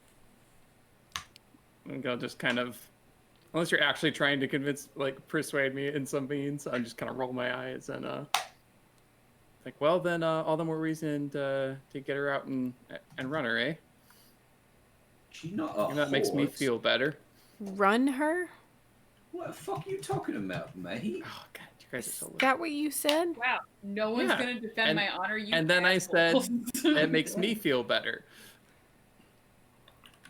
I think I'll just kind of, unless you're actually trying to persuade me in some means, I'm just kind of roll my eyes and like, well then, all the more reason to get her out and run her, eh? She's not a And that makes me horse. feel better. Run her? What the fuck are you talking about, mate? Oh god, you guys are so Is weird. that what you said? Wow, no one's Yeah. gonna defend And- my honor. You and then I said, assholes. It makes me feel better.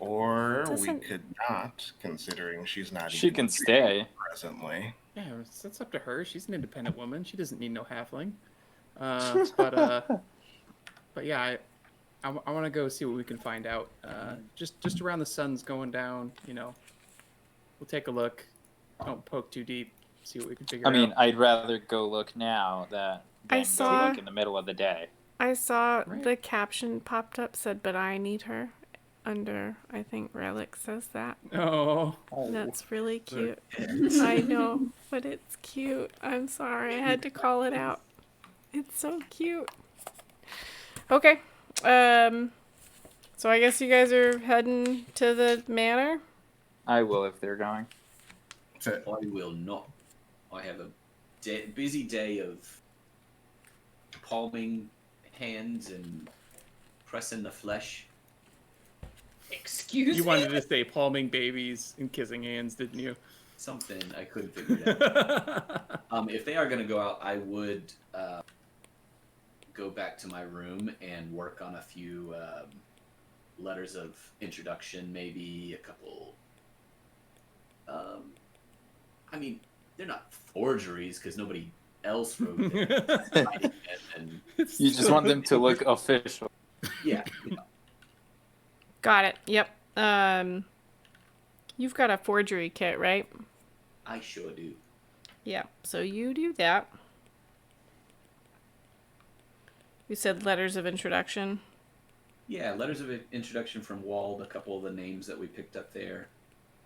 Or we Doesn't- could not, considering she's not She even can stay. presently. Yeah, that's up to her. She's an independent woman. She doesn't need no halfling. But yeah, I want to go see what we can find out. Just around the sun's going down, we'll take a look. Don't poke too deep. See what we can figure I mean, out. I'd rather go look now than I go saw- look in the middle of the day. I saw Right. the caption popped up said, "But I need her." Under, I think Relic says that. Oh, That's really cute. I know, but it's cute. I'm sorry, I had to call it out. It's so cute. Okay. So I guess you guys are heading to the manor. I will if they're going. So, I will not. I have a busy day of palming hands and pressing the flesh. Excuse you me. wanted to say palming babies and kissing hands, didn't you? Something I couldn't figure it out. If they are going to go out, I would go back to my room and work on a few letters of introduction, maybe a couple. I mean, they're not forgeries because nobody else wrote them. and You just want them to look official. yeah, Got it. Yep. You've got a forgery kit, right? I sure do. Yeah. So you do that. You said letters of introduction. Yeah, letters of introduction from Wald, a couple of the names that we picked up there.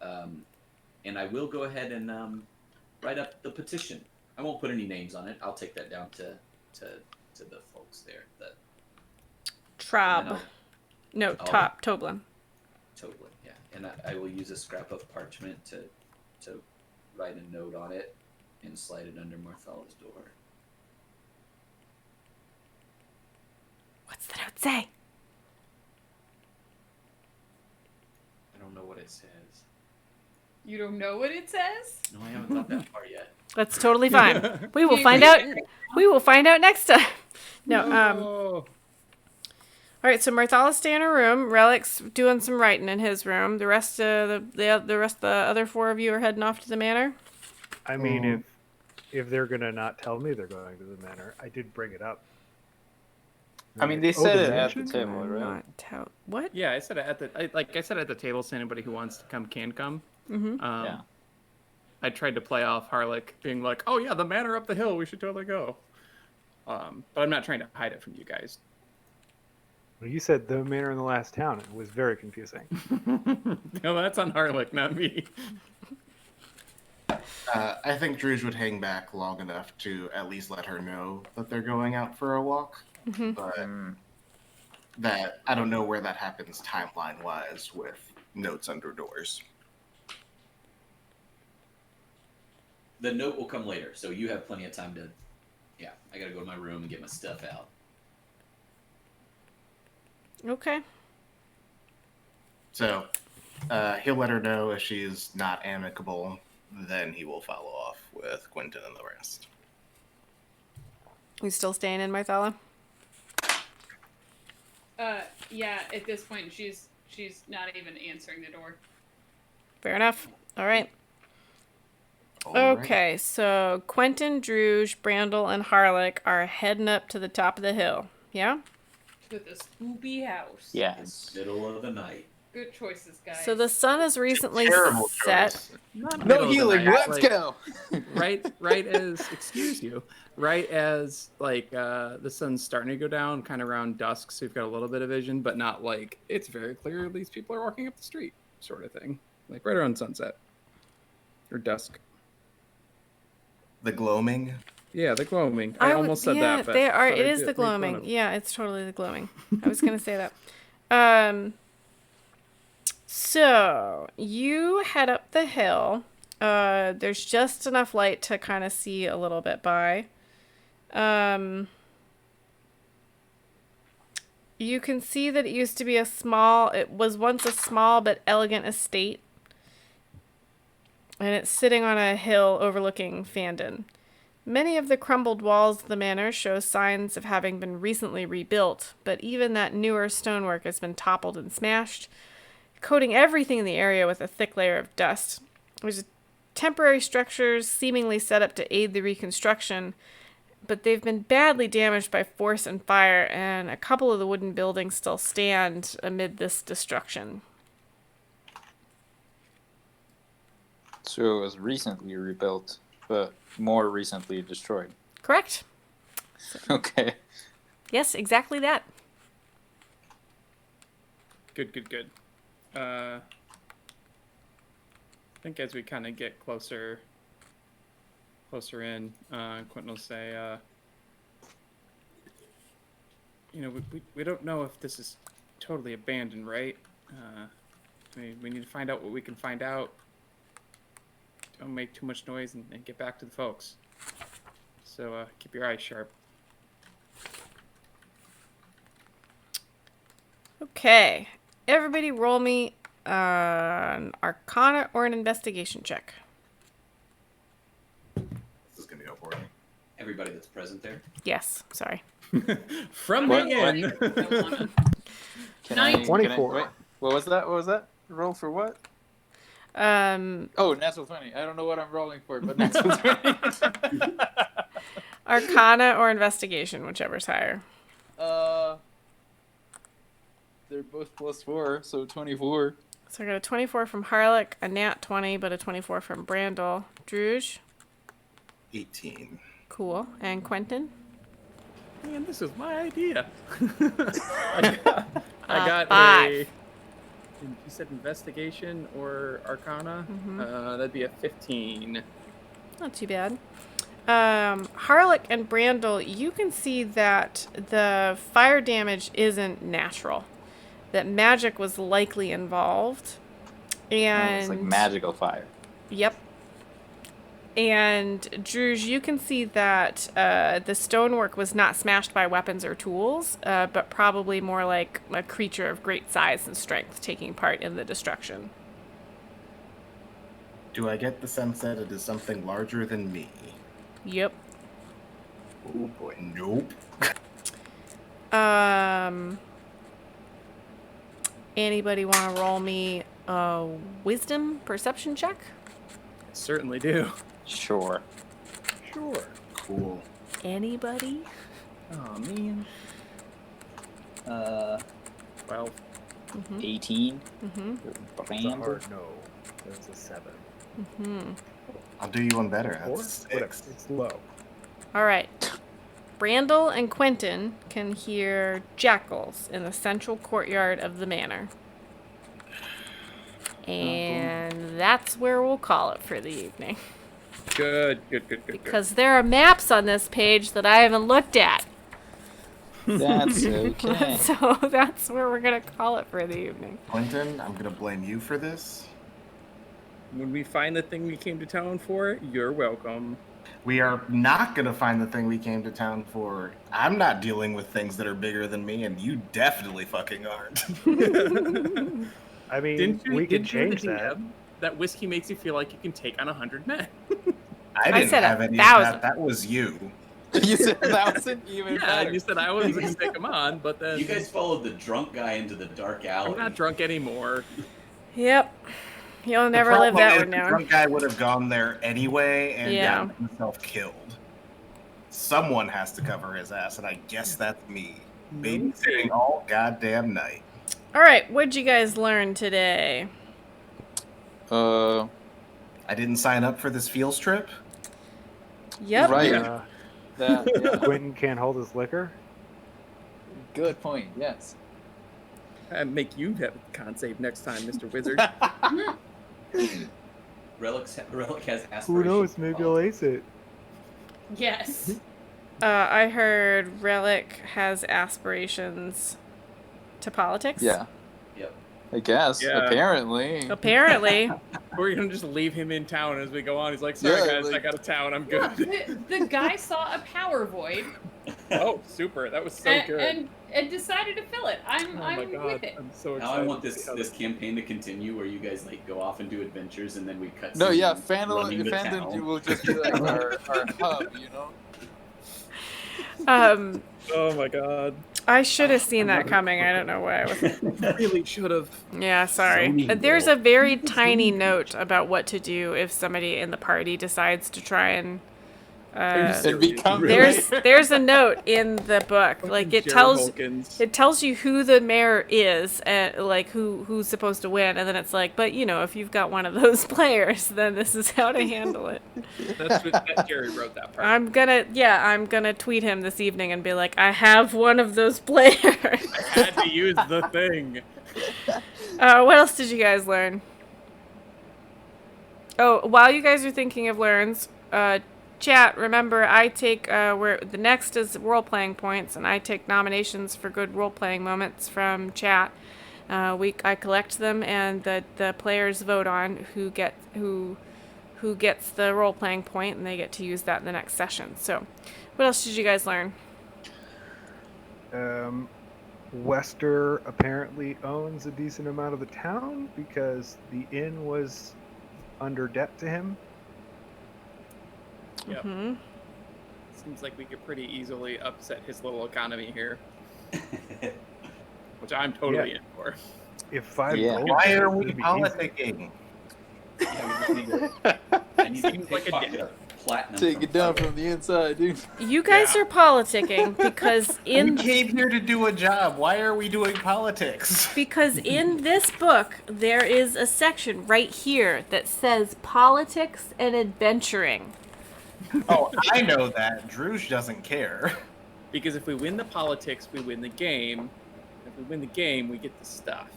And I will go ahead and write up the petition. I won't put any names on it. I'll take that down to the folks there. Traub. No, Toblin. Toblin, yeah. And I will use a scrap of parchment to write a note on it and slide it under Marthalla's door. What's the note say? I don't know what it says. You don't know what it says? No, I haven't thought that far yet. That's totally fine. We will find out. We will find out next time. No. All right, so Marthalla's staying in her room. Relic's doing some writing in his room. The rest of the other four of you are heading off to the manor. I mean, if they're gonna not tell me they're going to the manor, I did bring it up. I mean, they said the it at the mansion? table, right? Not tell what? Yeah, I said it at the table, so anybody who wants to come can come. Mm-hmm. Yeah. I tried to play off Harlech being like, "Oh yeah, the manor up the hill. We should totally go." But I'm not trying to hide it from you guys. Well, you said the manor in the last town. It was very confusing. No, that's on Harlech, not me. I think Druge would hang back long enough to at least let her know that they're going out for a walk. Mm-hmm. But that I don't know where that happens timeline-wise with notes under doors. The note will come later, so you have plenty of time to... Yeah, I gotta go to my room and get my stuff out. Okay. So he'll let her know if she's not amicable. Then he will follow off with Quentin and the rest. You still staying in Marthalla? Yeah, at this point, she's not even answering the door. Fair enough. All right. All right. Okay, so Quentin, Druge, Brandel, and Harlech are heading up to the top of the hill. Yeah? To the spoopy house. Yes. Middle of the night. Good choices, guys. So the sun has recently Terrible set. choice. Not No middle of the healing. night, Let's like, go. right as excuse you, right as like the sun's starting to go down, kind of around dusk, so you've got a little bit of vision, but not like it's very clear these people are walking up the street, sort of thing. Like right around sunset or dusk. The gloaming. Yeah, the gloaming. I almost said that, but they are. but It I is did the make fun gloaming. of- Yeah, it's totally the gloaming. I was gonna say that. So you head up the hill. There's just enough light to kind of see a little bit by. You can see that it used to be it was once a small but elegant estate. And it's sitting on a hill overlooking Phandan. Many of the crumbled walls of the manor show signs of having been recently rebuilt, but even that newer stonework has been toppled and smashed, coating everything in the area with a thick layer of dust. There's temporary structures seemingly set up to aid the reconstruction, but they've been badly damaged by force and fire, and a couple of the wooden buildings still stand amid this destruction. So it was recently rebuilt, but more recently destroyed. Correct? Okay. Yes, exactly that. Good. I think as we kind of get closer in, Quentin will say, we don't know if this is totally abandoned, right? We need to find out what we can find out. Don't make too much noise and get back to the folks. So keep your eyes sharp. Okay. Everybody roll me an Arcana or an Investigation check. This is gonna go poorly. Everybody that's present there. Yes, sorry. From What? the inn. Can Nine. I, 24. wait, what was that? What was that? Roll for what? Oh, natural 20. I don't know what I'm rolling for, but natural 20. Arcana or Investigation, whichever's higher. They're both with +4, so 24. So I got a 24 from Harlock, a nat 20, but a 24 from Brandel. Druge? 18. Cool. And Quentin? Man, this is my idea. I got 5. You said investigation or arcana? That'd be a 15. Not too bad. Harlock and Brandel, you can see that the fire damage isn't natural. That magic was likely involved. And It's like magical fire. Yep. And Druge, you can see that the stonework was not smashed by weapons or tools, but probably more like a creature of great size and strength taking part in the destruction. Do I get the sense that it is something larger than me? Yep. Oh boy. Nope. Anybody want to roll me a wisdom perception check? Certainly do. Sure. Sure. Cool. Anybody? Oh, man. 12. 18. It's a hard no. That's a 7. I'll do you one better. Or That's whatever. 6. It's low. All right. Brandel and Quentin can hear jackals in the central courtyard of the manor. And that's where we'll call it for the evening. Good. Because there are maps on this page that I haven't looked at. That's okay. So that's where we're going to call it for the evening. Quentin, I'm gonna blame you for this. When we find the thing we came to town for, you're welcome. We are not gonna find the thing we came to town for. I'm not dealing with things that are bigger than me, and you definitely fucking aren't. I mean, we could change that. That whiskey makes you feel like you can take on 100 men. I didn't said have any 1,000. of that. That was you. You said 1,000 even Yeah, better. you said I wasn't going to take them on, but then... You guys followed the drunk guy into the dark alley. I'm not drunk anymore. Yep. You'll The never live problem that is one the down. drunk guy would have gone there anyway and Yeah. gotten himself killed. Someone has to cover his ass, and I guess that's me. Babysitting all goddamn night. All right. What'd you guys learn today? I didn't sign up for this field trip. Yep. Right. Yeah. Quentin can't hold his liquor. Good point, yes. I'd make you have a con save next time, Mr. Wizard. Relic has aspirations. Who knows? Maybe I'll ace it. Yes. I heard Relic has aspirations to politics. Yeah. Yep. I guess. Yeah. Apparently. Apparently. We're going to just leave him in town as we go on. He's like, sorry, Yeah, guys, like- I got a town. I'm Yeah, good. the guy saw a power void Oh, super. That was so and, good. and decided to fill it. I'm Oh my God. with it. I'm so Now excited. I want to this see how this campaign to continue where you guys like go off and do adventures and then we cut. No, scenes yeah, running the Phandan town. will just be like our hub, you know? Oh my God. I should have seen that coming. I don't know why I was. Really should have. Yeah, sorry. Zoning There's rule. a very tiny note about what to do if somebody in the party decides to try and. It becomes There's a note in the book. Like it tells you who the mayor is and like who's supposed to win, and then it's like, but you know, if you've got one of those players, then this is how to handle it. That Jerry wrote that part. I'm gonna tweet him this evening and be like, I have one of those players. I had to use the thing. What else did you guys learn? Oh, while you guys are thinking of learns, chat, remember I take where the next is role-playing points, and I take nominations for good role-playing moments from chat. I collect them, and the players vote on who gets the role-playing point, and they get to use that in the next session. So, what else did you guys learn? Wester apparently owns a decent amount of the town because the inn was under debt to him. Yep. Mm-hmm. Seems like we could pretty easily upset his little economy here. Which I'm totally in for. If 5 Yeah. gold, Why are it's we gonna be easy. politicking? Yeah, we just need to, I need to Seems pick like a pocket dick. up platinum. Take from it down fire. from the inside, dude. You guys are politicking because We in came here to do a job. Why are we doing politics? because in this book there is a section right here that says politics and adventuring. Oh, I know that. Druge doesn't care. Because if we win the politics, we win the game. If we win the game, we get the stuff,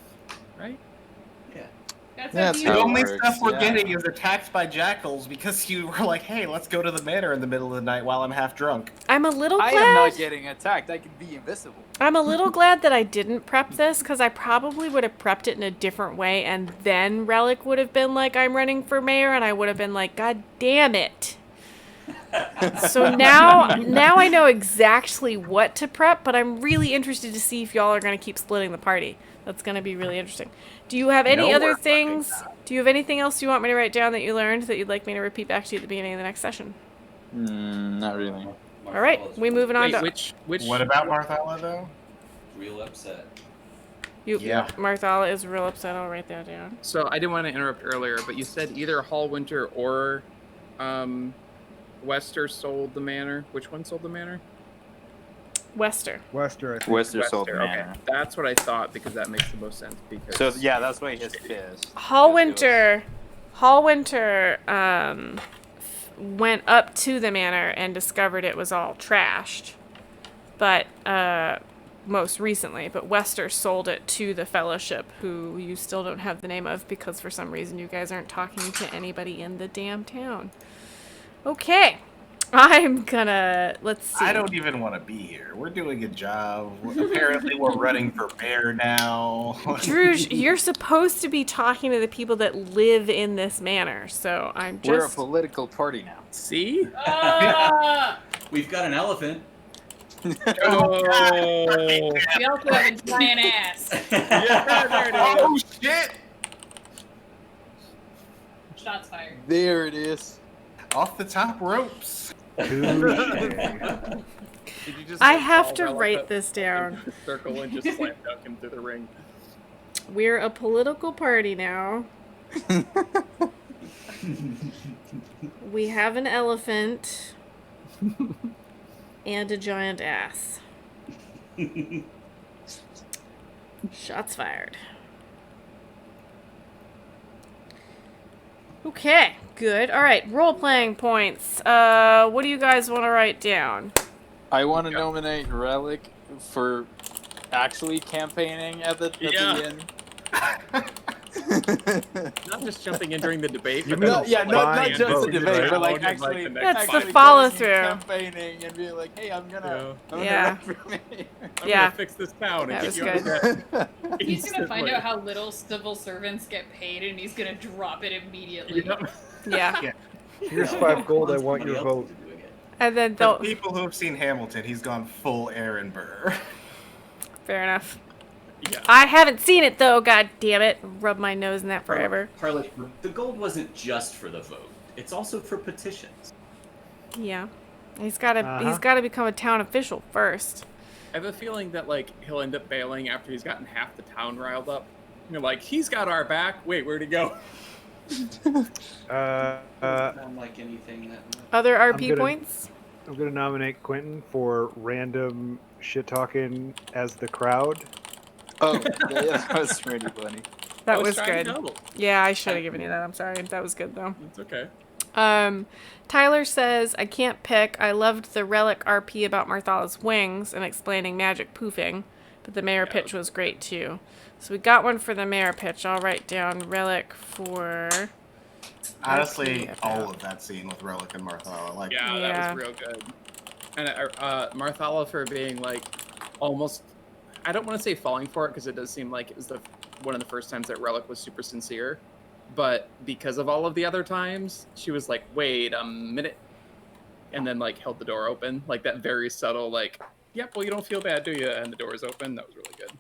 right? Yeah. That's Yeah, how it's you The how it only works, stuff we're yeah. getting is attacked by jackals because you were like, hey, let's go to the manor in the middle of the night while I'm half drunk. I'm a little I glad. am not getting attacked. I can be invisible. I'm a little glad that I didn't prep this because I probably would have prepped it in a different way, and then Relic would have been like, "I'm running for mayor," and I would have been like, "God damn it!" So now I know exactly what to prep, but I'm really interested to see if y'all are going to keep splitting the party. That's going to be really interesting. Do you have any No, other we're fucking things? not. Do you have anything else you want me to write down that you learned that you'd like me to repeat back to you at the beginning of the next session? Not really. All right, we moving on Wait, to which? What about Marthala, though? Real upset. you. Yeah. Marthala is real upset. I'll write that down. So I didn't want to interrupt earlier, but you said either Hallwinter or Wester sold the manor. Which one sold the manor? Wester. Wester, I think. Wester sold Wester, manor. That's what I thought because that makes the most sense. Because So yeah, that's why he's pissed. Hallwinter went up to the manor and discovered it was all trashed. But most recently, but Wester sold it to the Fellowship, who you still don't have the name of because for some reason you guys aren't talking to anybody in the damn town. Okay. I'm gonna, let's see. I don't even want to be here. We're doing a job. Apparently, we're running for mayor now. Druge, you're supposed to be talking to the people that live in this manor, so I'm We're a just... political party now. see. Ah! We've got an elephant. Oh. We also have a giant ass. Yeah, there it is. Oh shit! Shots fired. There it is. Off the top ropes. Touche. Did you just, I like, have fall to Relic write up this down. into the circle and just slam dunk him through the ring. We're a political party now. We have an elephant and a giant ass. Shots fired. Okay, good. All right, role-playing points. What do you guys want to write down? I want to nominate Relic for actually campaigning at the end. Not just jumping in during the debate. You But mean- then Yeah, also not playing just the and debate, voting but like and, actually- the next That's the fight. Actually follow-through. Campaigning and being like, hey, I'm gonna Yeah. run for mayor. I'm Yeah. gonna fix this town and That get was you good. out of He's gonna find out how little civil servants get paid, and he's gonna drop it immediately. Yeah. Here's 5 gold. I want your vote. And then For they'll... people who have seen Hamilton, he's gone full Aaron Burr. Fair enough. Yeah. I haven't seen it, though, god damn it. Rub my nose in that forever. Harley, the gold wasn't just for the vote. It's also for petitions. Yeah. He's gotta become a town official first. I have a feeling that like he'll end up bailing after he's gotten half the town riled up. You're like, he's got our back. Wait, where'd he go? Not like anything that. Other RP gonna- points? I'm gonna nominate Quentin for random shit talking as the crowd. Oh, yeah, that was pretty funny. That I was trying to good. double. Yeah, I should have given you that. I'm sorry. That was good, though. It's okay. Tyler says, I can't pick. I loved the Relic RP about Marthala's wings and explaining magic poofing, but the mayor pitch was great, too. So we got one for the mayor pitch. I'll write down Relic for... Honestly, RP all about- of that scene with Relic and Marthala, like, Yeah, Yeah. that was real good. And Marthala for being like almost, I don't want to say falling for it because it does seem like it was one of the first times that Relic was super sincere, but because of all of the other times, she was like, wait a minute, and then like held the door open, like that very subtle like, yep, well you don't feel bad, do you? And the door is open. That was really good.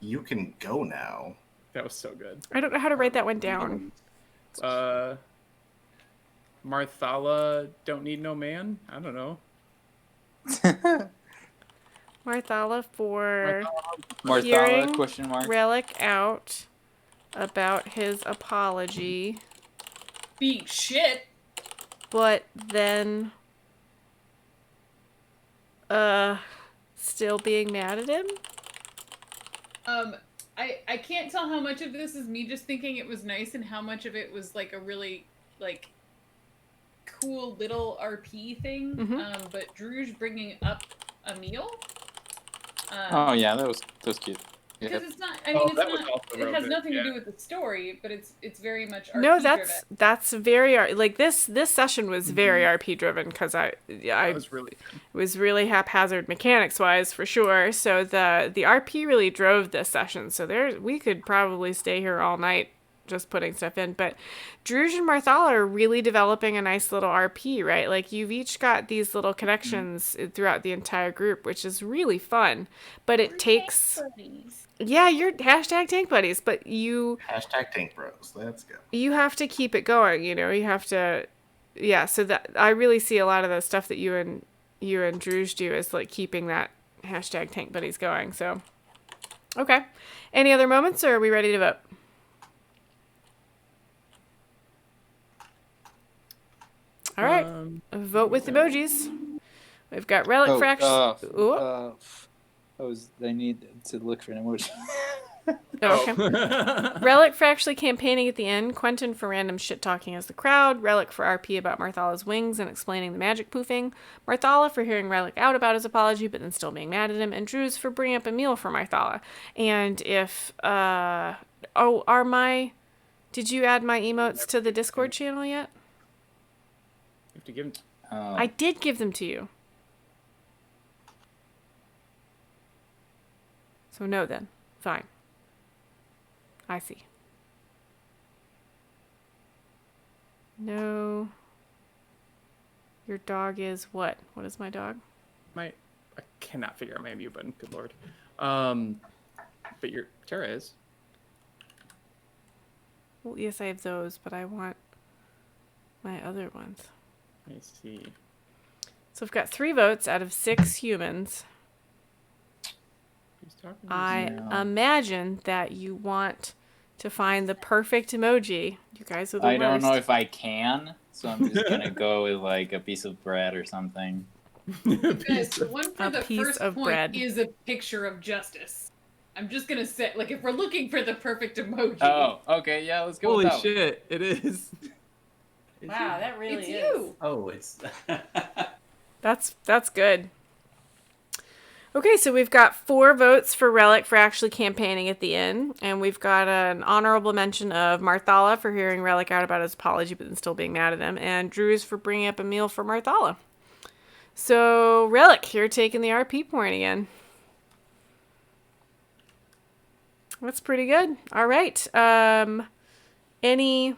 you can go now. That was so good. I don't know how to write that one down. Marthala don't need no man. I don't know. Marthala for Marthala, hearing question mark. Relic out about his apology. Being shit. but then still being mad at him? I can't tell how much of this is me just thinking it was nice and how much of it was like a really like cool little RP thing. But Drew's bringing up a meal. Oh yeah, that was cute. Because Yep. it's not. I mean, it's that was not. also It real has good, nothing yeah. to do with the story, but it's very much RP No, driven. that's very like this session was very RP driven because I was really good. it was really haphazard mechanics wise for sure. So the RP really drove this session. So we could probably stay here all night just putting stuff in. But Druj and Marthala are really developing a nice little RP, right? Like you've each got these little connections throughout the entire group, which is really fun. But it takes yeah, you're hashtag tank buddies, but you Hashtag tank bros. Let's go. you have to keep it going, you know. You have to so that I really see a lot of the stuff that you and Druj do is like keeping that hashtag tank buddies going. So okay. Any other moments or are we ready to vote? All right. Vote with emojis. We've got Relic Fraction. They need to look for an emoji. Okay. Relic for actually campaigning at the end. Quentin for random shit talking as the crowd. Relic for RP about Marthala's wings and explaining the magic poofing. Marthala for hearing Relic out about his apology but then still being mad at him. And Drew's for bringing up a meal for Marthala. And if did you add my emotes to the Discord channel yet? You have to give him. I did give them to you. So no then. Fine. I see. No. Your dog is what? What is my dog? I cannot figure out my mute button. Good lord. But your Tara is. Well, yes, I have those, but I want my other ones. I see. So I've got 3 votes out of 6 humans. Who's talking? I imagine that you want to find the perfect emoji. You guys are the worst. I don't know if I can, so I'm just gonna go with like a piece of bread or something. Guys, the one for A the piece first of point bread. is a picture of justice. I'm just gonna say, like, if we're looking for the perfect emoji, Oh, okay, yeah, let's go Holy with that shit! It is. Wow, that really it's is. you. Oh, it's. That's good. Okay, so we've got 4 votes for Relic for actually campaigning at the inn, and we've got an honorable mention of Marthala for hearing Relic out about his apology but then still being mad at him, and Drew's for bringing up a meal for Marthala. So, Relic, you're taking the RP point again. That's pretty good. All right. Any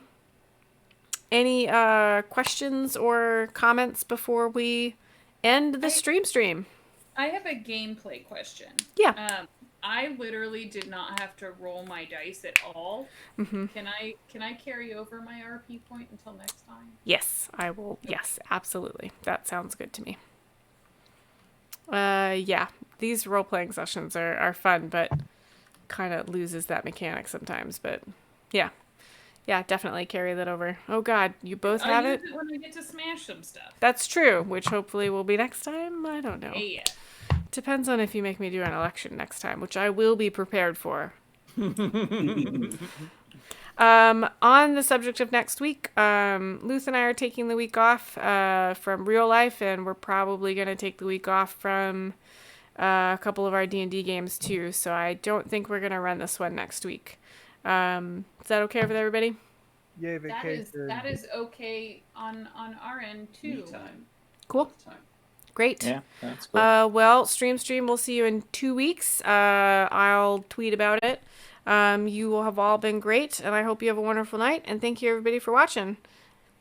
questions or comments before we end the stream? I have a gameplay question. Yeah. I literally did not have to roll my dice at all. Mm-hmm. Can I carry over my RP point until next time? Yes, I will. Okay. Yes, absolutely. That sounds good to me. Yeah, these role-playing sessions are fun, but kind of loses that mechanic sometimes. But yeah, definitely carry that over. Oh God, you both have it? Use it when I get to smash some stuff. That's true, which hopefully will be next time. I don't know. Yeah. Depends on if you make me do an election next time, which I will be prepared for. On the subject of next week, Luth and I are taking the week off from real life, and we're probably going to take the week off from a couple of our D&D games too, so I don't think we're going to run this one next week. Is that okay with everybody? Yay, vacation. That is okay on our end too. Time. Cool. Great. Yeah, that's cool. Well, Stream, we'll see you in 2 weeks. I'll tweet about it. You will have all been great, and I hope you have a wonderful night, and thank you everybody for watching.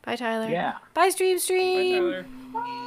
Bye, Tyler. Yeah. Bye, Stream. Bye, Tyler. Bye.